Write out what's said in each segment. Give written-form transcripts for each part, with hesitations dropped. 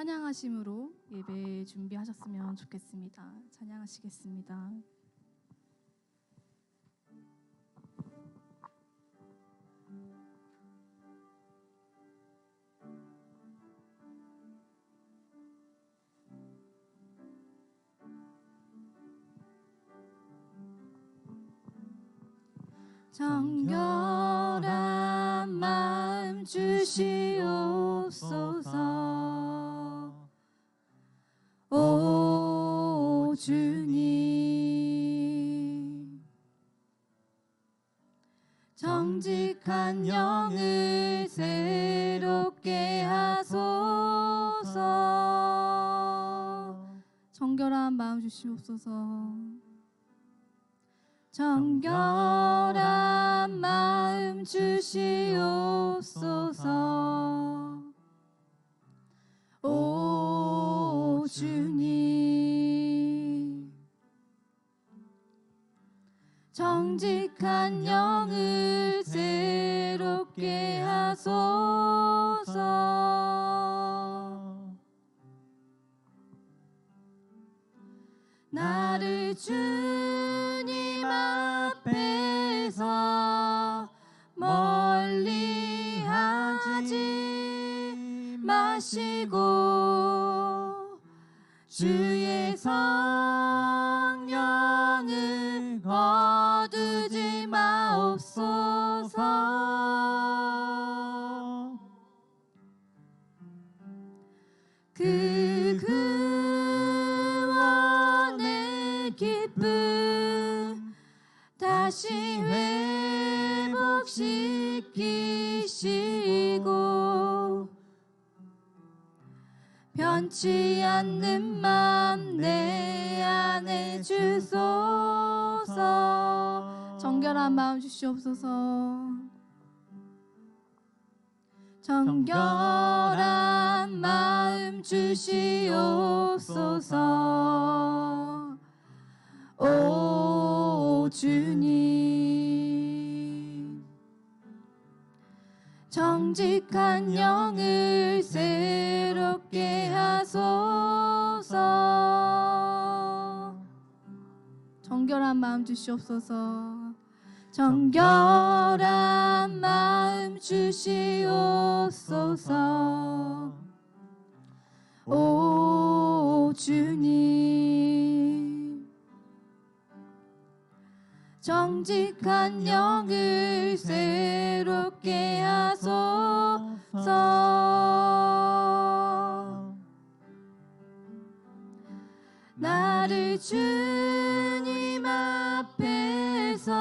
찬양하심으로 예배 준비하셨으면 좋겠습니다. 찬양하시겠습니다. 정결한 마음 주시옵소서. 오 주님, 정직한 영을 새롭게 하소서. 정결한 마음 주시옵소서. 정결한 마음 주시옵소서. 오 주님, 정직한 영을 새롭게 하소서. 나를 주님 앞에서 멀리 하지 마시고 주의 성령을 거두지 마옵소서. 그 구원의 기쁨 다시 회복시키시고 변치 않는 맘 내 안에 주소서. 정결한 마음 주시옵소서. 정결한 마음 주시옵소서. 오 주님, 정직한 영을 새롭게 하소서. 정결한 마음 주시옵소서. 정결한 마음 주시옵소서. 오 주님, 정직한 영을 새롭게 하소서. 나를 주님 앞에서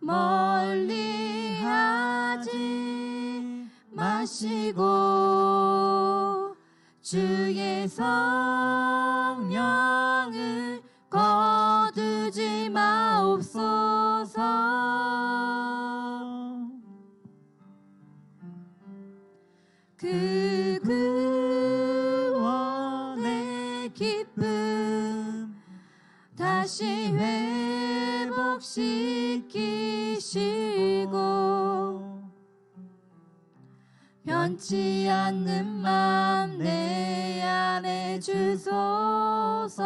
멀리 하지 마시고 주의 성령을 거두지 마옵소서. 그 구원의 기쁨 다시 회복시키시고 변치 않는 맘 내 안에 주소서.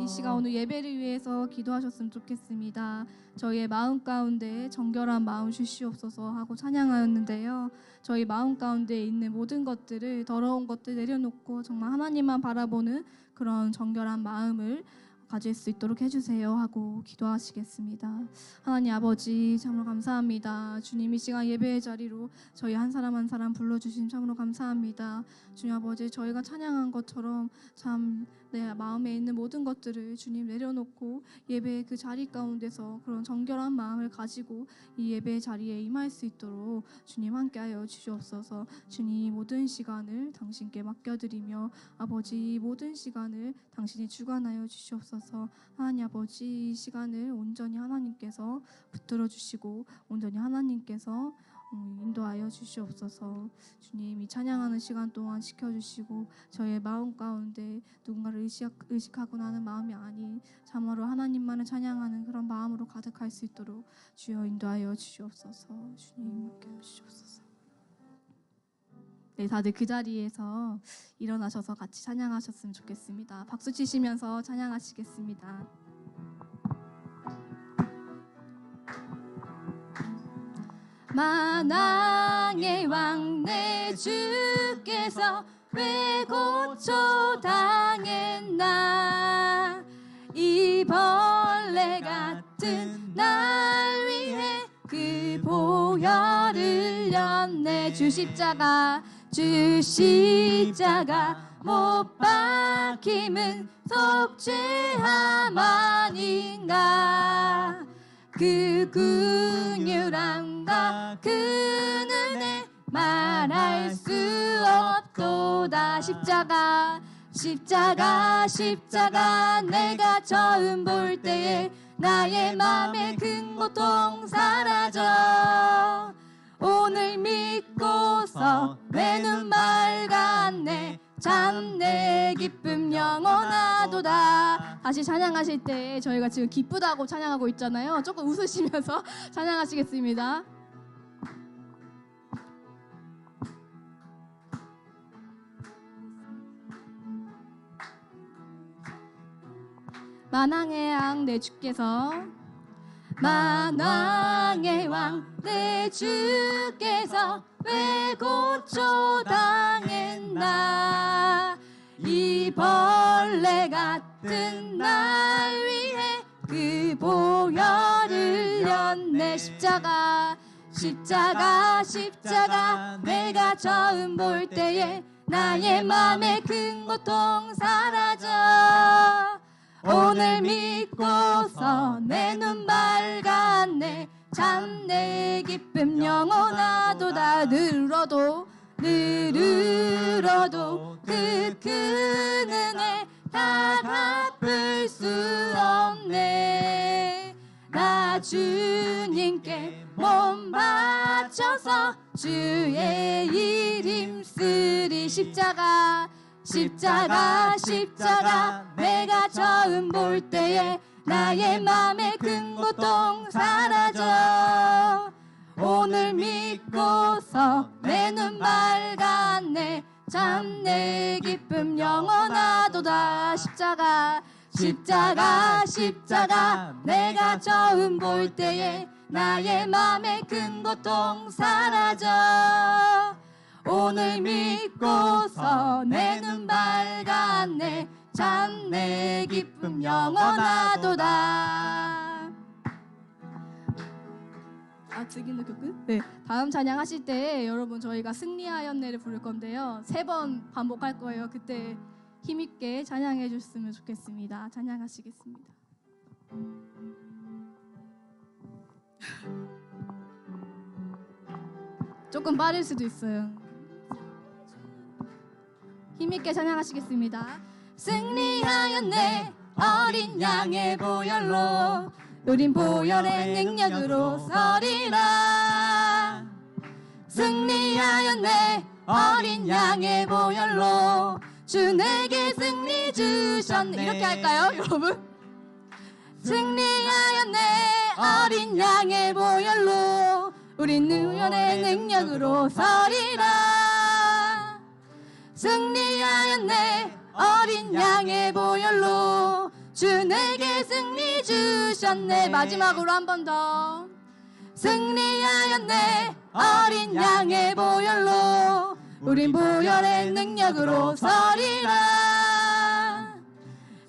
이 시간 오늘 예배를 위해서 기도하셨으면 좋겠습니다. 저희의 마음 가운데 정결한 마음 주시옵소서 하고 찬양하였는데요. 저희 마음 가운데 있는 모든 것들을, 더러운 것들 내려놓고 정말 하나님만 바라보는 그런 정결한 마음을 가질 수 있도록 해주세요 하고 기도하시겠습니다. 하나님 아버지, 참으로 감사합니다. 주님, 이 시간 예배의 자리로 저희 한 사람 한 사람 불러주신 참으로 감사합니다. 주님 아버지, 저희가 찬양한 것처럼 참 내 마음에 있는 모든 것들을 주님 내려놓고 예배의 그 자리 가운데서 그런 정결한 마음을 가지고 이 예배의 자리에 임할 수 있도록 주님 함께하여 주시옵소서. 주님, 모든 시간을 당신께 맡겨드리며 아버지, 모든 시간을 당신이 주관하여 주시옵소서. 하나님 아버지, 이 시간을 온전히 하나님께서 붙들어 주시고 온전히 하나님께서 인도하여 주시옵소서. 주님, 이 찬양하는 시간 동안 지켜주시고 저의 마음 가운데 누군가를 의식하고 나는 마음이 아닌 참으로 하나님만을 찬양하는 그런 마음으로 가득할 수 있도록 주여 인도하여 주시옵소서. 주님 함께 주시옵소서. 네, 다들 그 자리에서 일어나셔서 같이 찬양하셨으면 좋겠습니다. 박수 치시면서 찬양하시겠습니다. 만왕의 왕 내 주께서 왜 고초 당했나 이 벌레 같은 날 위해 그 보혈을 흘렸네. 주 십자가 못 박힘은 속죄함 아닌가. 그 긍휼함과 그 은혜 말할 수 없도다. 십자가 내가 처음 볼 때에 나의 맘의 큰 고통 사라져. 오늘 믿고서 내 눈 밝았네. 참 내 기쁨 영원하도다. 다시 찬양하실 때 저희가 지금 기쁘다고 찬양하고 있잖아요. 조금 웃으시면서 찬양하시겠습니다. 만왕의 왕 내 주께서 만왕의 왕 내 주께서 왜 고초 당했나 이 벌레 같은 날 위해 그 보혈을 흘렸네. 십자가 내가 처음 볼 때에 나의 맘의 큰 고통 사라져. 오늘 믿고서 내 눈 밝았네. 참 내 기쁨 영원하도다. 늘 울어도 그 큰 은혜 다 갚을 수 없네. 나 주님께 몸 바쳐서 주의 일 힘쓰리. 십자가 내가 처음 볼 때에 나의 맘의 큰 고통 사라져. 오늘 믿고서 내 눈 밝았네. 참 내 기쁨 영원하도다. 십자가 내가 처음 볼 때에 나의 맘의 큰 고통 사라져. 오늘 믿고서 내 눈 밝았네. 참 내 기쁨 영원하도다. 즐긴다曲? 네, 다음 찬양하실 때 여러분 저희가 승리하였네를 부를 건데요. 3번 반복할 거예요. 그때 힘있게 찬양해 주셨으면 좋겠습니다. 찬양하시겠습니다. 조금 빠를 수도 있어요. 힘있게 찬양하시겠습니다. 승리하였네 어린 양의 보혈로 우린 보혈의 능력으로 서리라. 승리하였네 어린 양의 보혈로 주 내게 승리 주셨네. 이렇게 할까요 여러분? 승리하였네 어린 양의 보혈로 우린 보혈의 능력으로 서리라. 승리하였네 어린 양의 보혈로 주 내게 승리 주셨네. 마지막으로 한 번 더. 승리하였네 어린 양의 보혈로 우린 보혈의 능력으로 서리라.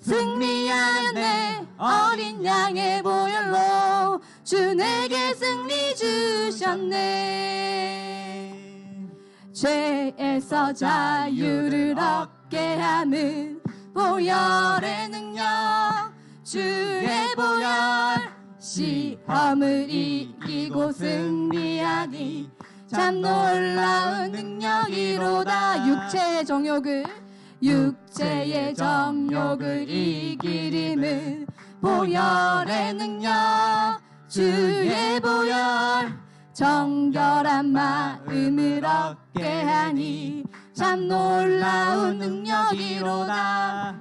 승리하였네 어린 양의 보혈로 주 내게 승리 주셨네. 죄에서 자유를 얻게 하는 보혈의 능력 주의 보혈 시험을 이기고 승리하니 참 놀라운 능력이로다. 육체의 정욕을 이기림은 보혈의 능력 주의 보혈 정결한 마음을 얻게 하니 참 놀라운 능력이로다.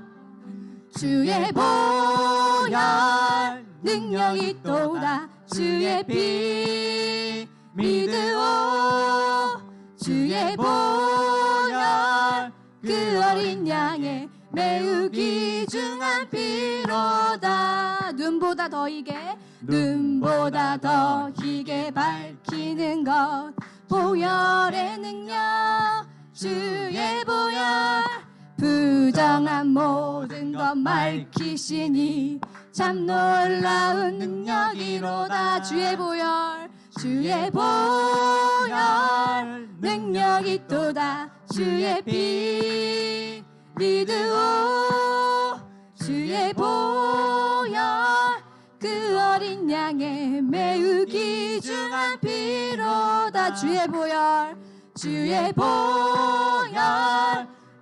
주의 보혈 능력이 또다. 주의 피 믿으오 주의 보혈 그 어린 양의 매우 귀중한 피로다. 눈보다 더 희게 눈보다 더 희게 밝히는 것 보혈의 능력 주의 보혈 부정한 모든 것 밝히시니 참 놀라운 능력이로다. 주의 보혈 주의 보혈 능력이 있도다. 주의 피 믿으오 주의 보혈 그 어린 양의 매우 귀중한 피로다. 주의 보혈 주의 보혈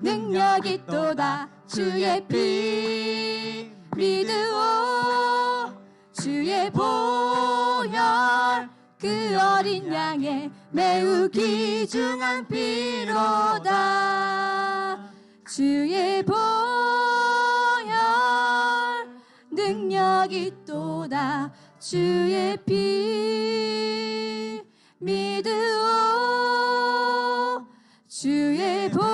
능력이 있도다. 주의 피 믿으오 주의 보혈 그 어린 양의 매우 귀중한 피로다. 주의 보혈 능력이 있도다. 주의 피 믿으오 주의 보혈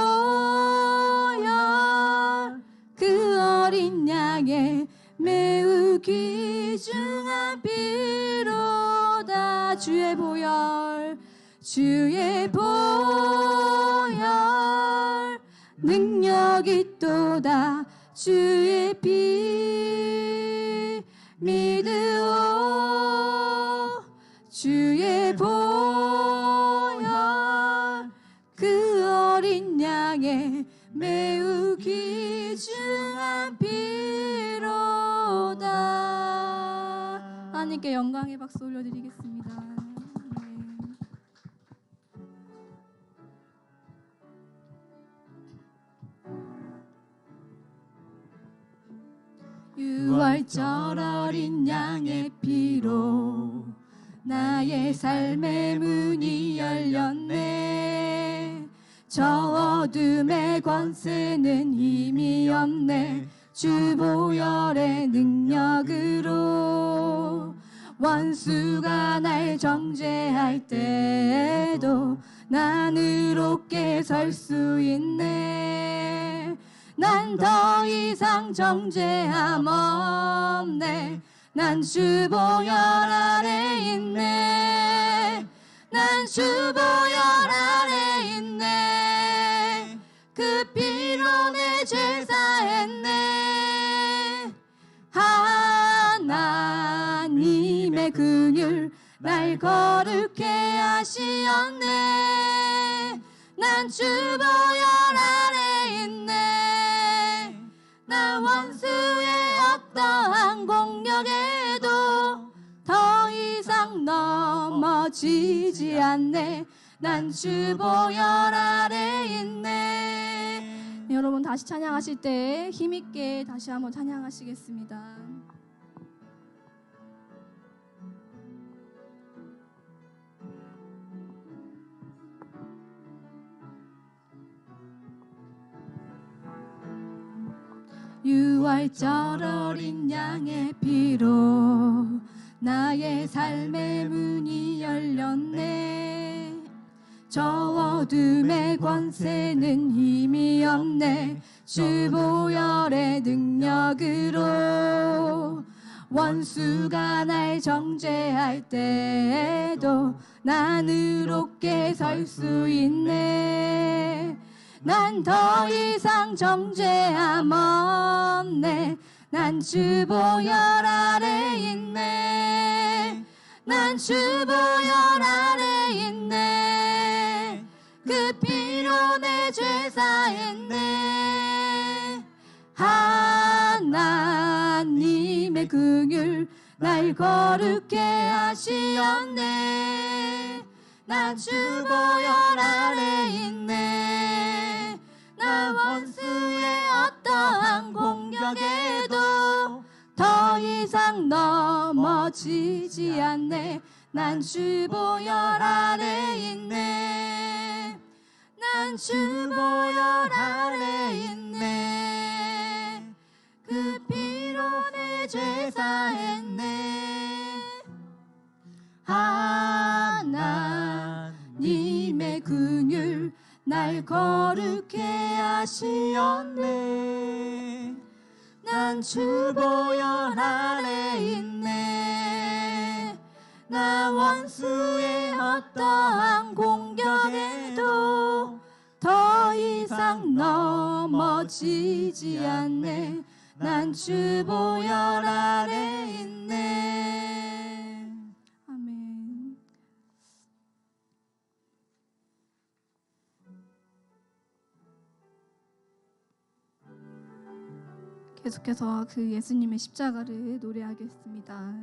그 어린 양의 매우 귀중한 피로다. 주의 보혈 주의 보혈 능력이 있도다. 주의 피 믿으오 주의 보혈 그 어린 양의 매우 귀중한 피로다. 하나님께 영광의 박수 올려드리겠습니다. 유월절 어린 양의 피로 나의 삶의 문이 열렸네. 저 어둠의 권세는 힘이 없네. 주 보혈의 능력으로 원수가 날 정죄할 때에도 난 의롭게 설 수 있네. 난 더 이상 정죄함 없네. 난 주 보혈 아래 있네. 난 주 보혈 아래 있네. 그 피로 내 죄 사했네. 하나님의 긍휼 날 거룩해 하시었네. 난 주 보혈 아래 있네. 나 원수의 어떠한 공격에도 더 이상 넘어지지 않네. 난 주 보혈 아래 있네. 네, 여러분 다시 찬양하실 때 힘있게 다시 한번 찬양하시겠습니다. 유월절 어린 양의 피로 나의 삶의 문이 열렸네. 저 어둠의 권세는 힘이 없네. 주 보혈의 능력으로 원수가 날 정죄할 때에도 난 의롭게 설 수 있네. 난 더 이상 정죄함 없네. 난 주 보혈 아래 있네. 난 주 보혈 아래 있네. 그 피로 내 죄 사했네. 하나님의 긍휼 날 거룩해 하시었네. 난 주 보혈 아래 있네. 나 원수의 어떠한 공격에도 더 이상 넘어지지 않네. 난 주 보혈 아래 있네. 난 주 보혈 아래 있네. 그 피로 내 죄 사했네. 하나님의 긍휼 날 거룩해 하시었네. 인도하시었네. 난 주 보혈 아래 있네. 나 원수의 어떠한 공격에도 더 이상 넘어지지 않네. 난 주 보혈 아래 있네. 아멘. 계속해서 그 예수님의 십자가를 노래하겠습니다.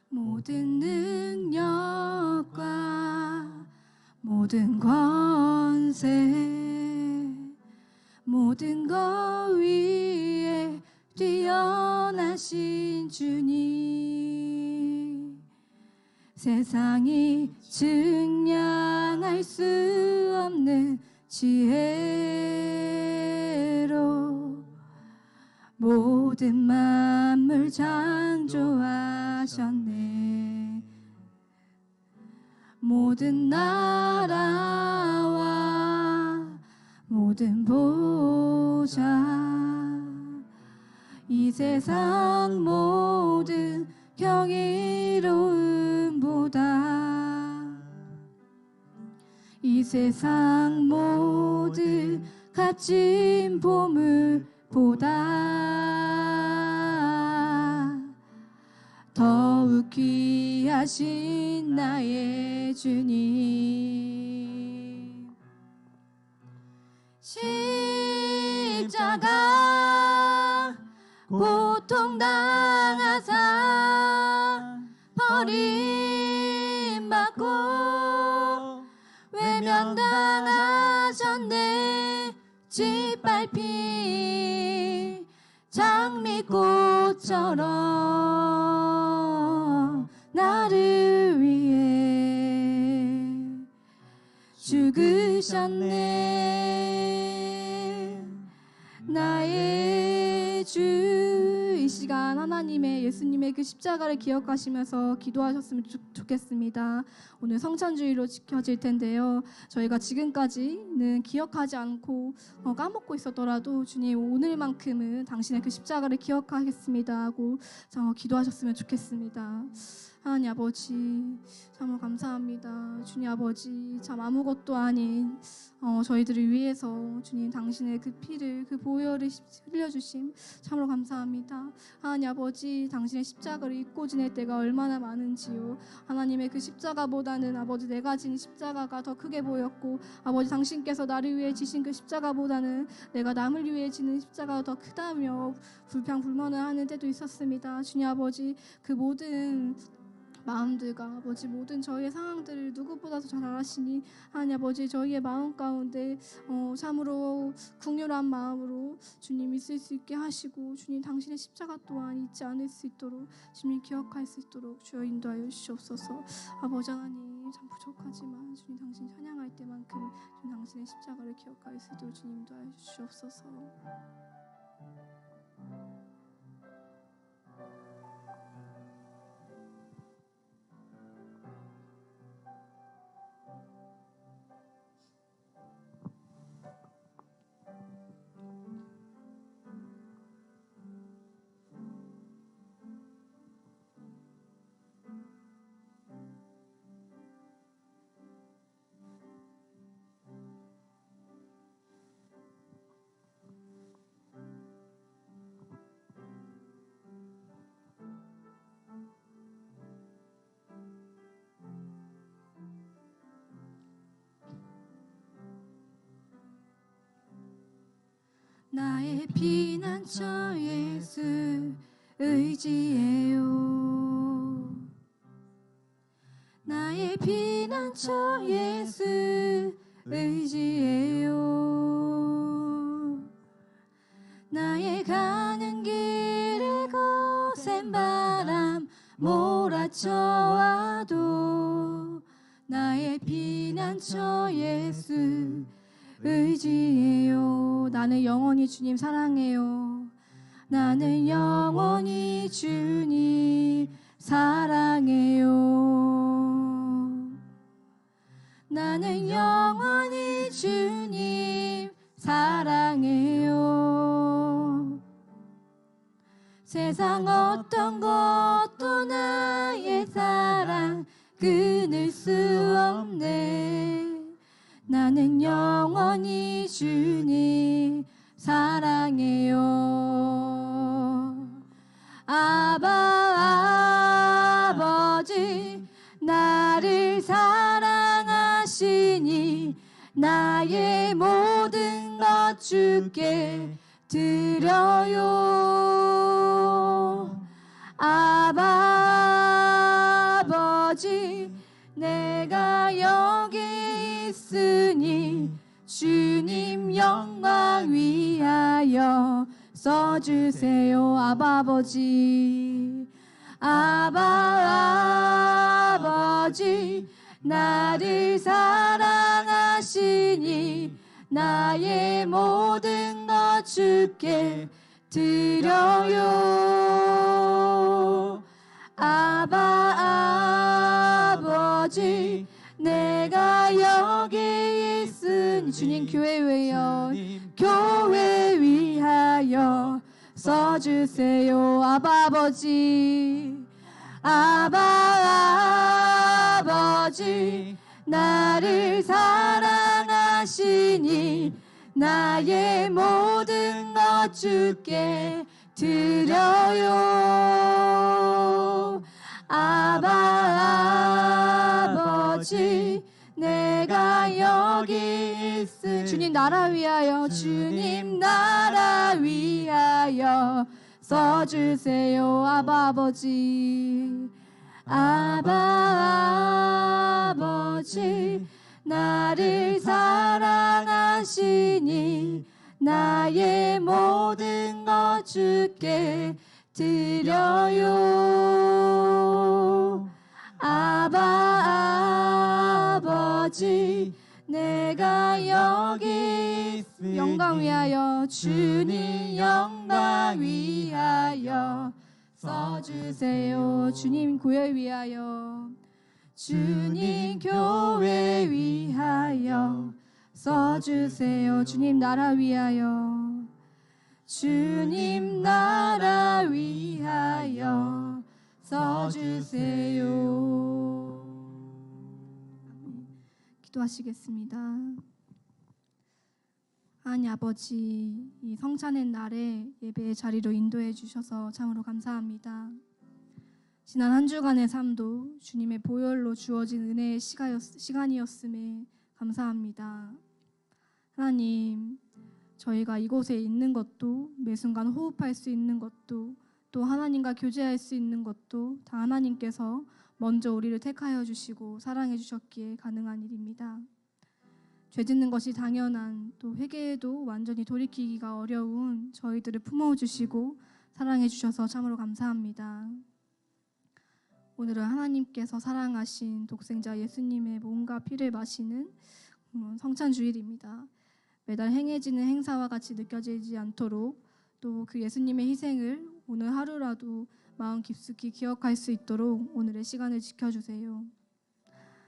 모든 능력과 모든 권세 모든 것 위에 뛰어나신 주님, 세상이 증량할 수 없는 지혜로 모든 만물 창조하셨네. 모든 나라와 모든 보좌, 이 세상 모든 경이로움보다, 이 세상 모든 값진 보물보다 더욱 귀하신 나의 주님. 십자가 고통당하사 버림받고 외면당하셨네. 짓밟힌 장미꽃처럼 나를 위해 죽으셨네. 나의 주. 이 시간 하나님의 예수님의 그 십자가를 기억하시면서 기도하셨으면 좋겠습니다. 오늘 성찬주의로 지켜질 텐데요. 저희가 지금까지는 기억하지 않고 까먹고 있었더라도 주님, 오늘만큼은 당신의 그 십자가를 기억하겠습니다 하고 기도하셨으면 좋겠습니다. 하나님 아버지, 참으로 감사합니다. 주님 아버지, 참 아무것도 아닌 저희들을 위해서 주님 당신의 그 피를, 그 보혈을 흘려주심 참으로 감사합니다. 하나님 아버지, 당신의 십자가를 잊고 지낼 때가 얼마나 많은지요. 하나님의 그 십자가보다는 아버지 내가 지닌 십자가가 더 크게 보였고, 아버지 당신께서 나를 위해 지신 그 십자가보다는 내가 남을 위해 지는 십자가가 더 크다며 불평불만을 하는 때도 있었습니다. 주님 아버지, 그 모든 마음들과 아버지 모든 저희의 상황들을 누구보다도 잘 알아시니 하나님 아버지, 저희의 마음 가운데 참으로 긍휼한 마음으로 주님 있을 수 있게 하시고, 주님 당신의 십자가 또한 잊지 않을 수 있도록 주님 기억할 수 있도록 주여 인도하여 주시옵소서. 아버지 하나님, 참 부족하지만 주님 당신 찬양할 때만큼 주님 당신의 십자가를 기억할 수 있도록 주님 인도하여 주시옵소서. 나의 피난처 예수 의지해요. 나의 피난처 예수 의지해요. 나의 가는 길에 거센 바람 몰아쳐와도 나의 피난처 예수 의지해요. 나는 영원히 주님 사랑해요. 나는 영원히 주님 사랑해요. 나는 영원히 주님 사랑해요. 세상 어떤 것도 나의 사랑 끊을 수 없네. 나는 영원히 주님 사랑해요. 아버지 나를 사랑하시니 나의 모든 것 주께 드려요. 아버지 내가 여기 있으니 주님 영광 위하여 써주세요. 아버지 아버지 나를 사랑하시니 나의 모든 것 주께 드려요. 아버지 내가 여기 있으니 주님 교회 위하여 교회 위하여 써주세요. 아버지 아버지 나를 사랑하시니 나의 모든 것 주께 드려요. 아버지 내가 여기 있으니 주님 나라 위하여 주님 나라 위하여 써주세요. 아버지 아버지 나를 사랑하시니 나의 모든 것 주께 드려요. 아버지 내가 여기 있으니 영광 위하여 주님 영광 위하여 써주세요. 주님 교회 위하여 주님 교회 위하여 써주세요. 주님 나라 위하여 주님 나라 위하여 써주세요. 기도하시겠습니다. 하나님 아버지, 이 성찬의 날에 예배의 자리로 인도해 주셔서 참으로 감사합니다. 지난 한 주간의 삶도 주님의 보혈로 주어진 은혜의 시간이었음에 감사합니다. 하나님, 저희가 이곳에 있는 것도, 매 순간 호흡할 수 있는 것도, 또 하나님과 교제할 수 있는 것도 다 하나님께서 먼저 우리를 택하여 주시고 사랑해 주셨기에 가능한 일입니다. 죄 짓는 것이 당연한, 또 회개해도 완전히 돌이키기가 어려운 저희들을 품어주시고 사랑해 주셔서 참으로 감사합니다. 오늘은 하나님께서 사랑하신 독생자 예수님의 몸과 피를 마시는 성찬주일입니다. 매달 행해지는 행사와 같이 느껴지지 않도록, 또 그 예수님의 희생을 오늘 하루라도 마음 깊숙이 기억할 수 있도록 오늘의 시간을 지켜주세요.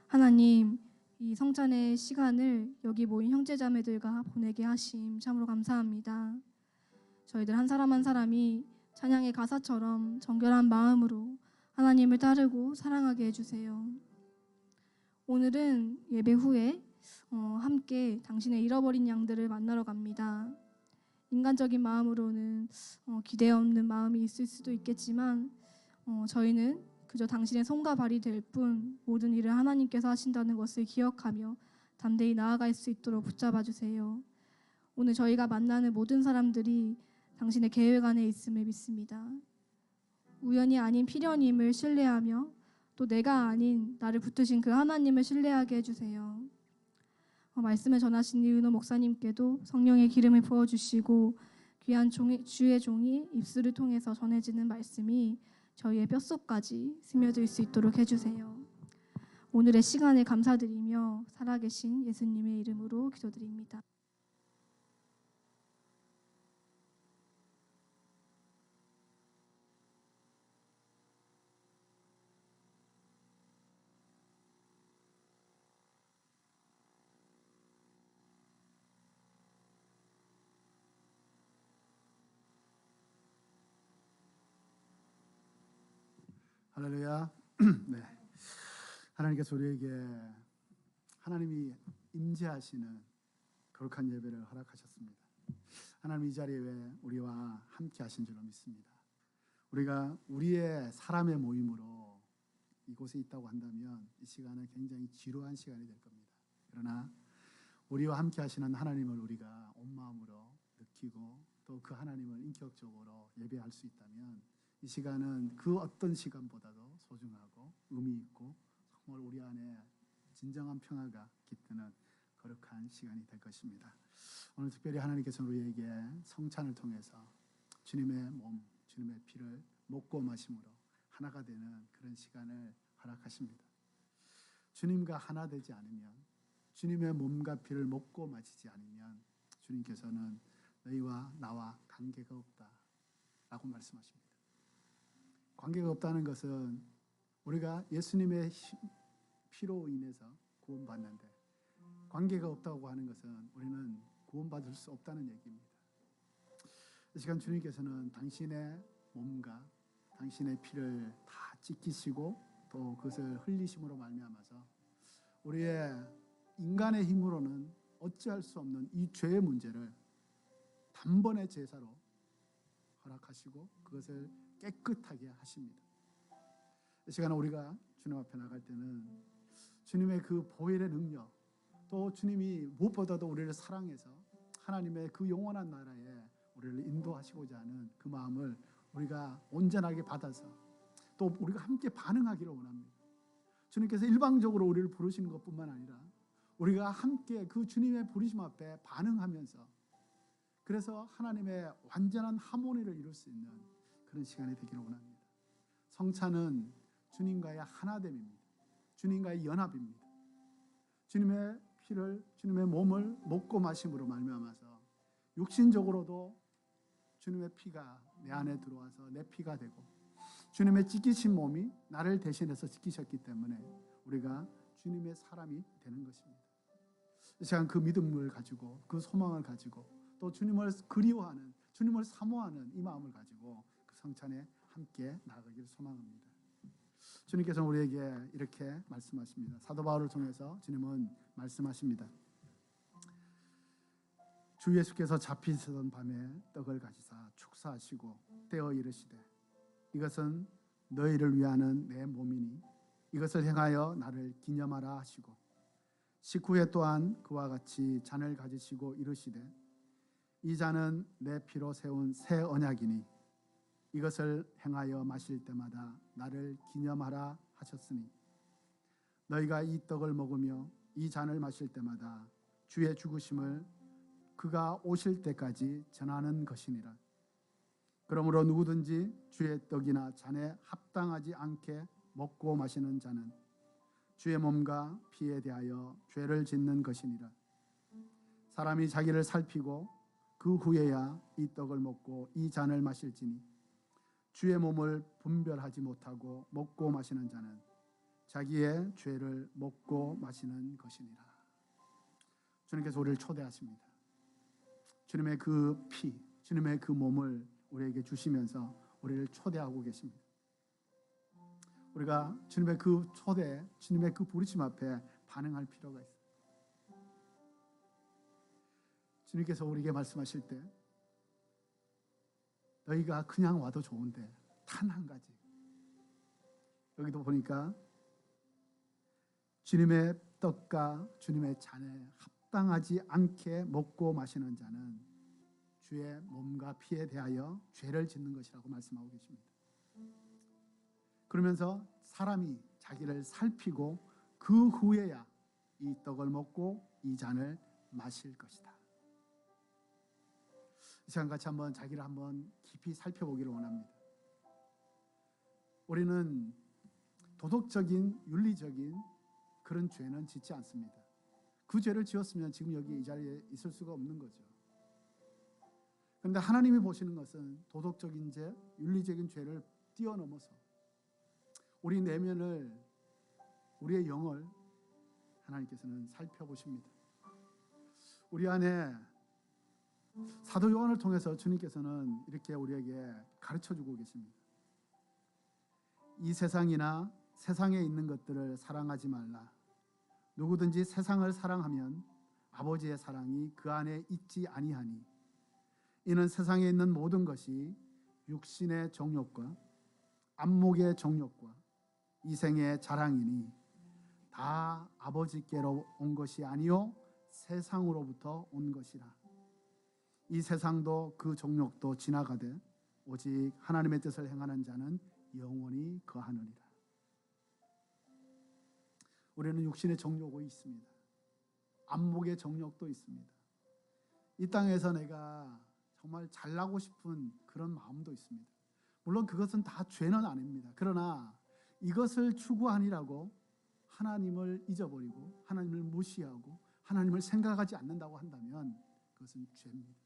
하나님, 이 성찬의 시간을 여기 모인 형제자매들과 보내게 하심 참으로 감사합니다. 저희들 한 사람 한 사람이 찬양의 가사처럼 정결한 마음으로 하나님을 따르고 사랑하게 해주세요. 오늘은 예배 후에 함께 당신의 잃어버린 양들을 만나러 갑니다. 인간적인 마음으로는 기대 없는 마음이 있을 수도 있겠지만 저희는 그저 당신의 손과 발이 될 뿐 모든 일을 하나님께서 하신다는 것을 기억하며 담대히 나아갈 수 있도록 붙잡아 주세요. 오늘 저희가 만나는 모든 사람들이 당신의 계획 안에 있음을 믿습니다. 우연이 아닌 필연임을 신뢰하며 또 내가 아닌 나를 붙드신 그 하나님을 신뢰하게 해주세요. 말씀을 전하신 이은호 목사님께도 성령의 기름을 부어주시고 귀한 주의 종이 입술을 통해서 전해지는 말씀이 저희의 뼛속까지 스며들 수 있도록 해주세요. 오늘의 시간을 감사드리며 살아계신 예수님의 이름으로 기도드립니다. 할렐루야. 네. 하나님께서 우리에게 하나님이 임재하시는 거룩한 예배를 허락하셨습니다. 하나님 이 자리에 우리와 함께 하신 줄로 믿습니다. 우리가 우리의 사람의 모임으로 이곳에 있다고 한다면 이 시간은 굉장히 지루한 시간이 될 겁니다. 그러나 우리와 함께 하시는 하나님을 우리가 온 마음으로 느끼고 또 그 하나님을 인격적으로 예배할 수 있다면 이 시간은 그 어떤 시간보다도 소중하고 의미 있고 정말 우리 안에 진정한 평화가 깃드는 거룩한 시간이 될 것입니다. 오늘 특별히 하나님께서 우리에게 성찬을 통해서 주님의 몸, 주님의 피를 먹고 마심으로 하나가 되는 그런 시간을 허락하십니다. 주님과 하나 되지 않으면, 주님의 몸과 피를 먹고 마시지 않으면 주님께서는 너희와 나와 관계가 없다라고 말씀하십니다. 관계가 없다는 것은 우리가 예수님의 피로 인해서 구원받는데, 관계가 없다고 하는 것은 우리는 구원받을 수 없다는 얘기입니다. 이 시간 주님께서는 당신의 몸과 당신의 피를 다 찢기시고 또 그것을 흘리심으로 말미암아서 우리의 인간의 힘으로는 어찌할 수 없는 이 죄의 문제를 단번에 제사로 허락하시고 그것을 깨끗하게 하십니다. 이 시간에 우리가 주님 앞에 나갈 때는 주님의 그 보혈의 능력, 또 주님이 무엇보다도 우리를 사랑해서 하나님의 그 영원한 나라에 우리를 인도하시고자 하는 그 마음을 우리가 온전하게 받아서 또 우리가 함께 반응하기를 원합니다. 주님께서 일방적으로 우리를 부르시는 것뿐만 아니라 우리가 함께 그 주님의 부르심 앞에 반응하면서 그래서 하나님의 완전한 하모니를 이룰 수 있는 그런 시간이 되기를 원합니다. 성찬은 주님과의 하나됨입니다. 주님과의 연합입니다. 주님의 피를, 주님의 몸을 먹고 마심으로 말미암아서 육신적으로도 주님의 피가 내 안에 들어와서 내 피가 되고 주님의 찢기신 몸이 나를 대신해서 찢기셨기 때문에 우리가 주님의 사람이 되는 것입니다. 이 시간 그 믿음을 가지고 그 소망을 가지고 또 주님을 그리워하는, 주님을 사모하는 이 마음을 가지고 그 성찬에 함께 나아가기를 소망합니다. 주님께서는 우리에게 이렇게 말씀하십니다. 사도 바울을 통해서 주님은 말씀하십니다. 주 예수께서 잡히시던 밤에 떡을 가지사 축사하시고 떼어 이르시되 이것은 너희를 위하는 내 몸이니 이것을 행하여 나를 기념하라 하시고 식후에 또한 그와 같이 잔을 가지시고 이르시되 이 잔은 내 피로 세운 새 언약이니 이것을 행하여 마실 때마다 나를 기념하라 하셨으니 너희가 이 떡을 먹으며 이 잔을 마실 때마다 주의 죽으심을 그가 오실 때까지 전하는 것이니라. 그러므로 누구든지 주의 떡이나 잔에 합당하지 않게 먹고 마시는 자는 주의 몸과 피에 대하여 죄를 짓는 것이니라. 사람이 자기를 살피고 그 후에야 이 떡을 먹고 이 잔을 마실지니 주의 몸을 분별하지 못하고 먹고 마시는 자는 자기의 죄를 먹고 마시는 것이니라. 주님께서 우리를 초대하십니다. 주님의 그 피, 주님의 그 몸을 우리에게 주시면서 우리를 초대하고 계십니다. 우리가 주님의 그 초대, 주님의 그 부르심 앞에 반응할 필요가 있어요. 주님께서 우리에게 말씀하실 때 너희가 그냥 와도 좋은데 단 한 가지, 여기도 보니까 주님의 떡과 주님의 잔에 합당하지 않게 먹고 마시는 자는 주의 몸과 피에 대하여 죄를 짓는 것이라고 말씀하고 계십니다. 그러면서 사람이 자기를 살피고 그 후에야 이 떡을 먹고 이 잔을 마실 것이다. 이 시간 같이 한번 자기를 한번 깊이 살펴보기를 원합니다. 우리는 도덕적인, 윤리적인 그런 죄는 짓지 않습니다. 그 죄를 지었으면 지금 여기 이 자리에 있을 수가 없는 거죠. 그런데 하나님이 보시는 것은 도덕적인 죄, 윤리적인 죄를 뛰어넘어서 우리 내면을, 우리의 영을 하나님께서는 살펴보십니다. 우리 안에 사도 요한을 통해서 주님께서는 이렇게 우리에게 가르쳐주고 계십니다. 이 세상이나 세상에 있는 것들을 사랑하지 말라. 누구든지 세상을 사랑하면 아버지의 사랑이 그 안에 있지 아니하니 이는 세상에 있는 모든 것이 육신의 정욕과 안목의 정욕과 이생의 자랑이니 다 아버지께로 온 것이 아니요 세상으로부터 온 것이라. 이 세상도 그 정욕도 지나가되 오직 하나님의 뜻을 행하는 자는 영원히 거하느니라. 우리는 육신의 정욕이 있습니다. 안목의 정욕도 있습니다. 이 땅에서 내가 정말 잘나고 싶은 그런 마음도 있습니다. 물론 그것은 다 죄는 아닙니다. 그러나 이것을 추구하니라고 하나님을 잊어버리고 하나님을 무시하고 하나님을 생각하지 않는다고 한다면 그것은 죄입니다.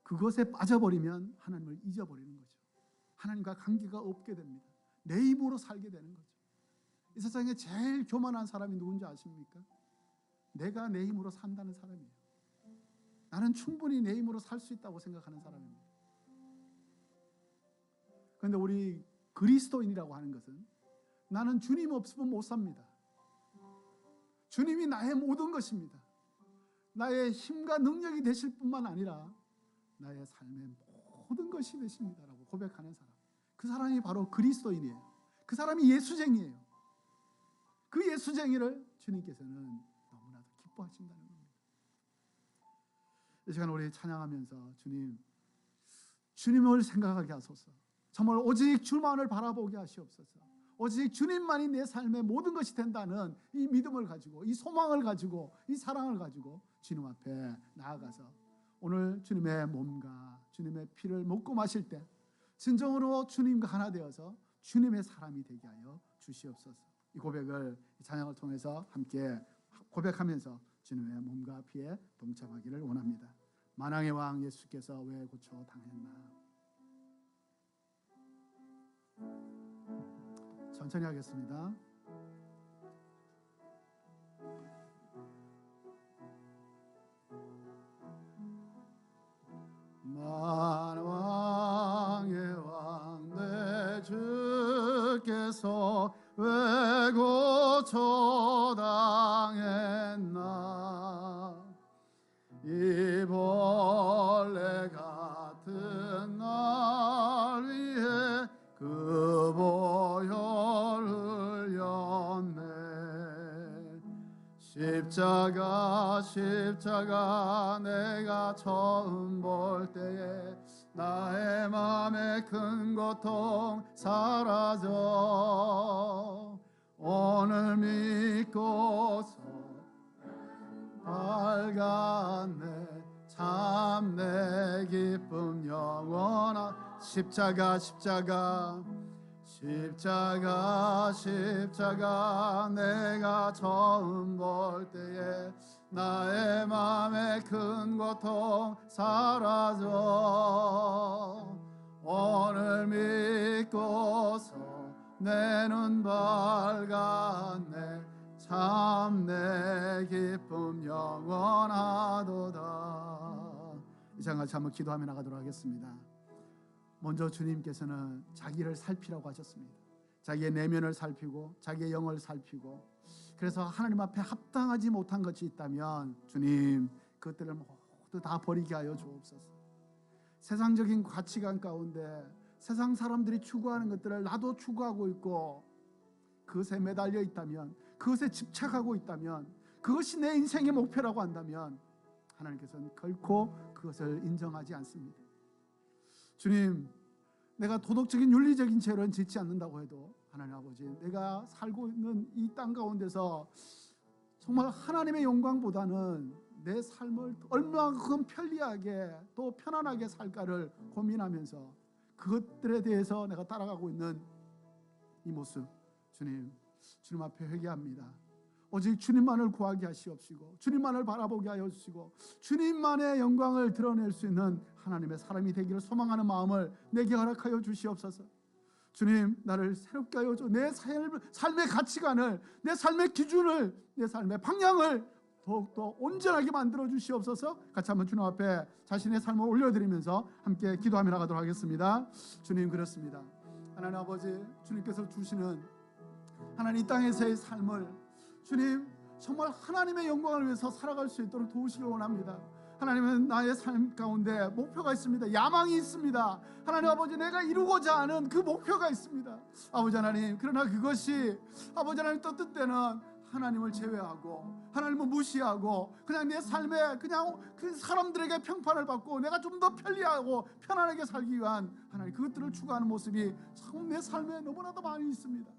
그것에 빠져버리면 하나님을 잊어버리는 거죠. 하나님과 관계가 없게 됩니다. 내 힘으로 살게 되는 거죠. 이 세상에 제일 교만한 사람이 누군지 아십니까? 내가 내 힘으로 산다는 사람이에요. 나는 충분히 내 힘으로 살 수 있다고 생각하는 사람입니다. 그런데 우리 그리스도인이라고 하는 것은 나는 주님 없으면 못 삽니다. 주님이 나의 모든 것입니다. 나의 힘과 능력이 되실 뿐만 아니라 나의 삶의 모든 것이 되십니다라고 고백하는 사람, 그 사람이 바로 그리스도인이에요. 그 사람이 예수쟁이에요. 그 예수쟁이를 주님께서는 너무나도 기뻐하신다는 겁니다. 이 시간 우리 찬양하면서 주님을 생각하게 하소서. 정말 오직 주만을 바라보게 하시옵소서. 오직 주님만이 내 삶의 모든 것이 된다는 이 믿음을 가지고, 이 소망을 가지고, 이 사랑을 가지고 주님 앞에 나아가서 오늘 주님의 몸과 주님의 피를 먹고 마실 때 진정으로 주님과 하나 되어서 주님의 사람이 되게 하여 주시옵소서. 이 고백을 이 찬양을 통해서 함께 고백하면서 주님의 몸과 피에 동참하기를 원합니다. 만왕의 왕 예수께서 왜 고쳐 당했나. 천천히 하겠습니다. 만왕의 왕 내 주께서 왜 고쳐 당했나. 이 벌레 같은 날 위해 그 보혈 흘렸네. 십자가 내가 처음 볼 때에 나의 맘에 큰 고통 사라져. 오늘 믿고서 밝았네. 참 내 기쁨 영원한. 십자가 내가 처음 볼 때에 나의 맘에 큰 고통 사라져. 오늘 믿고서 내 눈 밝았네. 참 내 기쁨 영원하도다. 이 시간 같이 한번 기도하며 나가도록 하겠습니다. 먼저 주님께서는 자기를 살피라고 하셨습니다. 자기의 내면을 살피고 자기의 영을 살피고, 그래서 하나님 앞에 합당하지 못한 것이 있다면 주님 그것들을 모두 다 버리게 하여 주옵소서. 세상적인 가치관 가운데 세상 사람들이 추구하는 것들을 나도 추구하고 있고 그것에 매달려 있다면, 그것에 집착하고 있다면, 그것이 내 인생의 목표라고 한다면 하나님께서는 결코 그것을 인정하지 않습니다. 주님, 내가 도덕적인 윤리적인 죄를 짓지 않는다고 해도 하나님 아버지, 내가 살고 있는 이 땅 가운데서 정말 하나님의 영광보다는 내 삶을 얼마만큼 편리하게 또 편안하게 살까를 고민하면서 그것들에 대해서 내가 따라가고 있는 이 모습, 주님 앞에 회개합니다. 오직 주님만을 구하게 하시옵시고 주님만을 바라보게 하여 주시고 주님만의 영광을 드러낼 수 있는 하나님의 사람이 되기를 소망하는 마음을 내게 허락하여 주시옵소서. 주님, 나를 새롭게 하여 주. 내 삶의 가치관을, 내 삶의 기준을, 내 삶의 방향을 더욱더 온전하게 만들어 주시옵소서. 같이 한번 주님 앞에 자신의 삶을 올려드리면서 함께 기도하며 나가도록 하겠습니다. 주님, 그렇습니다. 하나님 아버지, 주님께서 주시는 하나님 이 땅에서의 삶을 주님 정말 하나님의 영광을 위해서 살아갈 수 있도록 도우시기 원합니다. 하나님은 나의 삶 가운데 목표가 있습니다. 야망이 있습니다. 하나님 아버지, 내가 이루고자 하는 그 목표가 있습니다. 아버지 하나님, 그러나 그것이 아버지 하나님 떴을 때는 하나님을 제외하고 하나님을 무시하고 그냥 내 삶에 그냥 그 사람들에게 평판을 받고 내가 좀 더 편리하고 편안하게 살기 위한 하나님 그것들을 추구하는 모습이 참 내 삶에 너무나도 많이 있습니다.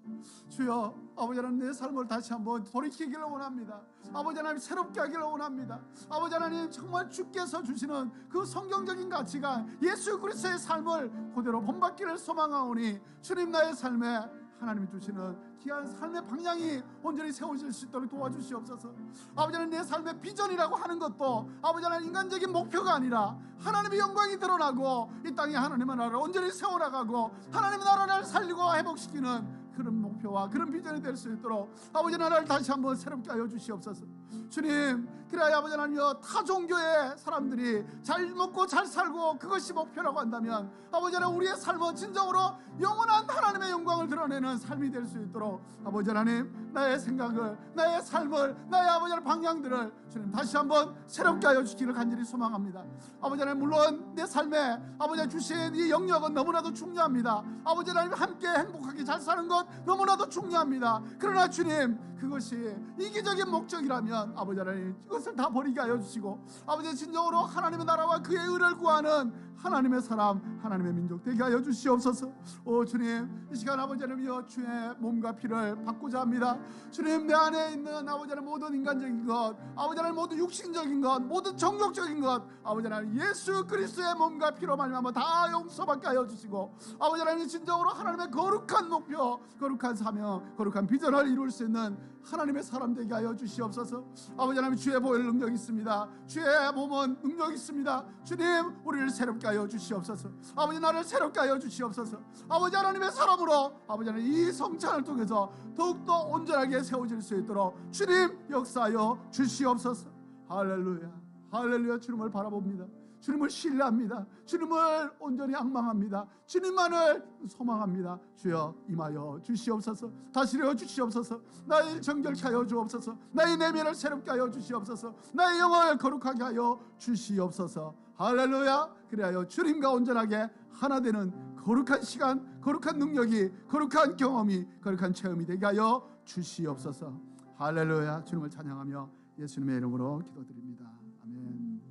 주여, 아버지 하나님, 내 삶을 다시 한번 돌이키기를 원합니다. 아버지 하나님, 새롭게 하기를 원합니다. 아버지 하나님, 정말 주께서 주시는 그 성경적인 가치관, 예수 그리스도의 삶을 그대로 본받기를 소망하오니 주님, 나의 삶에 하나님이 주시는 귀한 삶의 방향이 온전히 세워질 수 있도록 도와주시옵소서. 아버지 하나님, 내 삶의 비전이라고 하는 것도 아버지 하나님 인간적인 목표가 아니라 하나님의 영광이 드러나고 이 땅에 하나님의 나라를 온전히 세워나가고 하나님의 나라를 살리고 회복시키는 그런 목표와 그런 비전이 될 수 있도록 아버지 나라를 다시 한번 새롭게 하여 주시옵소서. 주님, 그래야 아버지 하나님여, 타 종교의 사람들이 잘 먹고 잘 살고 그것이 목표라고 한다면 아버지 하나님, 우리의 삶은 진정으로 영원한 하나님의 영광을 드러내는 삶이 될 수 있도록 아버지 하나님, 나의 생각을, 나의 삶을, 나의 아버지 하나님 방향들을 주님 다시 한번 새롭게 하여 주시기를 간절히 소망합니다. 아버지 하나님, 물론 내 삶에 아버지 하나님 주신 이 영역은 너무나도 중요합니다. 아버지 하나님 함께 행복하게 잘 사는 것 너무나도 중요합니다. 그러나 주님, 그것이 이기적인 목적이라면 아버지 하나님, 이것을 다 버리게 하여 주시고 아버지 진정으로 하나님의 나라와 그의 의를 구하는 하나님의 사람, 하나님의 민족 되게 하여 주시옵소서. 오 주님, 이 시간 아버지 하나님이여, 주의 몸과 피를 받고자 합니다. 주님, 내 안에 있는 아버지 하나님 모든 인간적인 것, 아버지 하나님 모든 육신적인 것, 모든 정욕적인 것, 아버지 하나님 예수 그리스도의 몸과 피로 말미암아 다 용서받게 하여 주시고 아버지 하나님 진정으로 하나님의 거룩한 목표, 거룩한 사명, 거룩한 비전을 이룰 수 있는 하나님의 사람 되게 하여 주시옵소서. 아버지 하나님, 주의 보혈 능력이 있습니다. 주의 몸은 능력이 있습니다. 주님, 우리를 새롭게 하여 주시옵소서. 아버지, 나를 새롭게 하여 주시옵소서. 아버지 하나님의 사람으로 아버지 하나님 이 성찬을 통해서 더욱더 온전하게 세워질 수 있도록 주님 역사하여 주시옵소서. 할렐루야, 할렐루야. 주님을 바라봅니다. 주님을 신뢰합니다. 주님을 온전히 앙망합니다. 주님만을 소망합니다. 주여, 임하여 주시옵소서. 다스려 주시옵소서. 나의 정결케 하여 주옵소서. 나의 내면을 새롭게 하여 주시옵소서. 나의 영을 거룩하게 하여 주시옵소서. 할렐루야. 그리하여 주님과 온전하게 하나 되는 거룩한 시간, 거룩한 능력이, 거룩한 경험이, 거룩한 체험이 되게 하여 주시옵소서. 할렐루야. 주님을 찬양하며 예수님의 이름으로 기도드립니다. 아멘.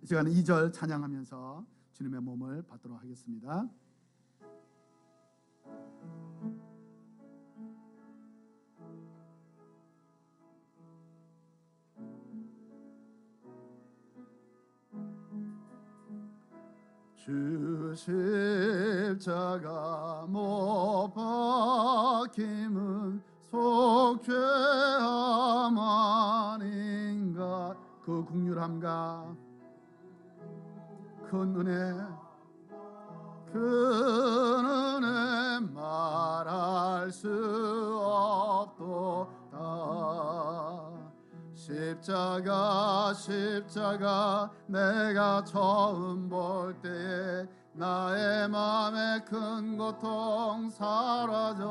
이 시간은 2절 찬양하면서 주님의 몸을 받도록 하겠습니다. 주 십자가 못 박힘은 속죄함 아닌가. 그 긍휼함과 그 은혜 말할 수 없도다. 십자가 내가 처음 볼 때에 나의 마음의 큰 고통 사라져.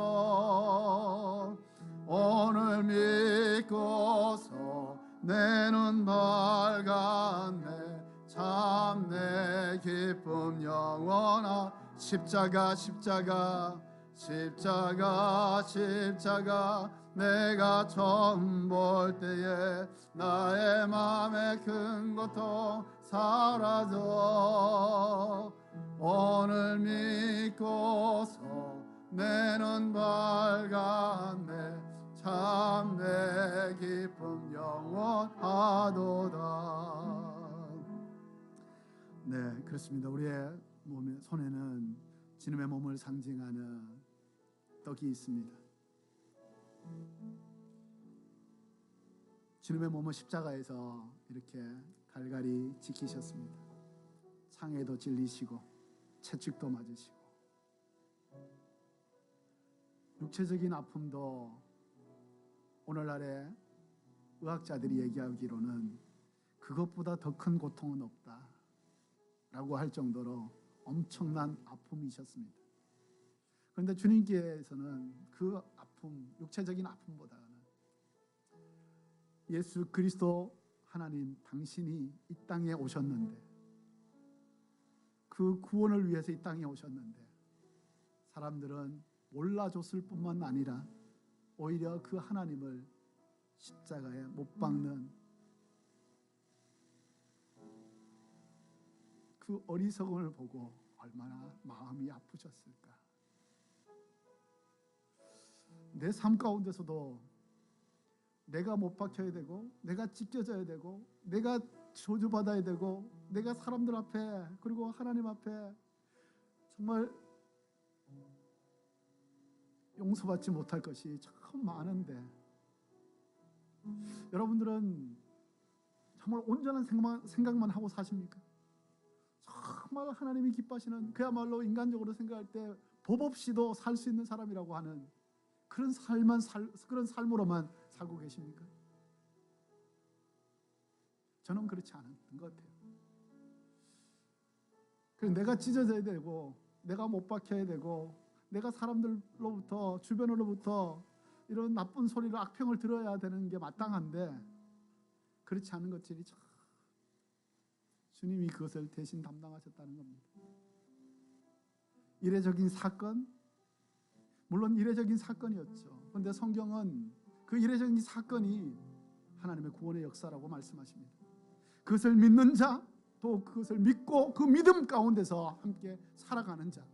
오늘 믿고서 내 눈 밝았네. 참 내 기쁨 영원한. 십자가 내가 처음 볼 때에 나의 마음의 큰 고통 사라져. 오늘 믿고서 내 눈 밝았네. 참 내 기쁨 영원하도다. 네, 그렇습니다. 우리의 손에는 주님의 몸을 상징하는 떡이 있습니다. 주님의 몸을 십자가에서 이렇게 갈갈이 지키셨습니다. 상해도 찔리시고 채찍도 맞으시고 육체적인 아픔도 오늘날의 의학자들이 얘기하기로는 그것보다 더 큰 고통은 없다라고 할 정도로 엄청난 아픔이셨습니다. 그런데 주님께서는 그 아픔, 육체적인 아픔보다는 예수 그리스도 하나님 당신이 이 땅에 오셨는데, 그 구원을 위해서 이 땅에 오셨는데 사람들은 몰라줬을 뿐만 아니라 오히려 그 하나님을 십자가에 못 박는 그 어리석음을 보고 얼마나 마음이 아프셨을까. 내 삶 가운데서도 내가 못 박혀야 되고, 내가 찢겨져야 되고, 내가 저주받아야 되고, 내가 사람들 앞에 그리고 하나님 앞에 정말 용서받지 못할 것이 참 많은데, 여러분들은 정말 온전한 생각만 하고 사십니까? 정말 하나님이 기뻐하시는, 그야말로 인간적으로 생각할 때 법 없이도 살 수 있는 사람이라고 하는 그런 삶으로만 살고 계십니까? 저는 그렇지 않은 것 같아요. 그래서 내가 찢어져야 되고, 내가 못 박혀야 되고, 내가 사람들로부터, 주변으로부터 이런 나쁜 소리를, 악평을 들어야 되는 게 마땅한데, 그렇지 않은 것들이 참 주님이 그것을 대신 담당하셨다는 겁니다. 이례적인 사건, 물론 이례적인 사건이었죠. 그런데 성경은 그 이례적인 사건이 하나님의 구원의 역사라고 말씀하십니다. 그것을 믿는 자, 또 그것을 믿고 그 믿음 가운데서 함께 살아가는 자,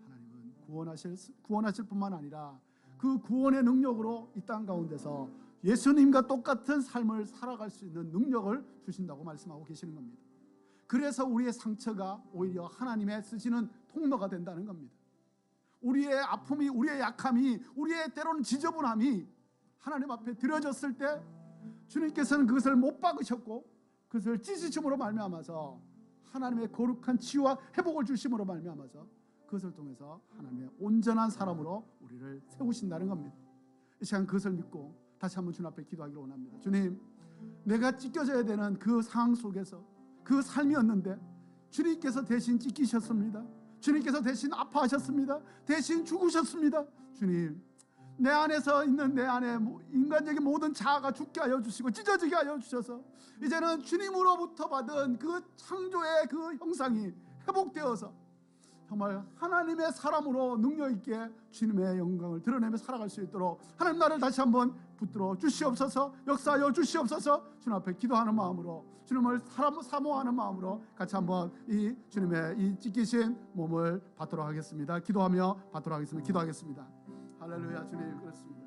하나님은 구원하실 뿐만 아니라 그 구원의 능력으로 이 땅 가운데서 예수님과 똑같은 삶을 살아갈 수 있는 능력을 주신다고 말씀하고 계시는 겁니다. 그래서 우리의 상처가 오히려 하나님의 쓰시는 통로가 된다는 겁니다. 우리의 아픔이, 우리의 약함이, 우리의 때로는 지저분함이 하나님 앞에 드려졌을 때 주님께서는 그것을 못 박으셨고 그것을 찢으심으로 말미암아서 하나님의 거룩한 치유와 회복을 주심으로 말미암아서 그것을 통해서 하나님의 온전한 사람으로 우리를 세우신다는 겁니다. 이 시간 그것을 믿고 다시 한번 주님 앞에 기도하기를 원합니다. 주님, 내가 찢겨져야 되는 그 상황 속에서 그 삶이었는데 주님께서 대신 찢기셨습니다. 주님께서 대신 아파하셨습니다. 대신 죽으셨습니다. 주님, 내 안에서 있는 내 안에 인간적인 모든 자아가 죽게 하여 주시고 찢어지게 하여 주셔서 이제는 주님으로부터 받은 그 창조의 그 형상이 회복되어서 정말 하나님의 사람으로 능력 있게 주님의 영광을 드러내며 살아갈 수 있도록 하나님 나를 다시 한번 붙들어 주시옵소서. 역사하여 주시옵소서. 주님 앞에 기도하는 마음으로, 주님을 사모하는 마음으로 같이 한번 이 주님의 이 찢기신 몸을 받도록 하겠습니다. 기도하며 받도록 하겠습니다. 기도하겠습니다. 할렐루야. 주님, 그렇습니다.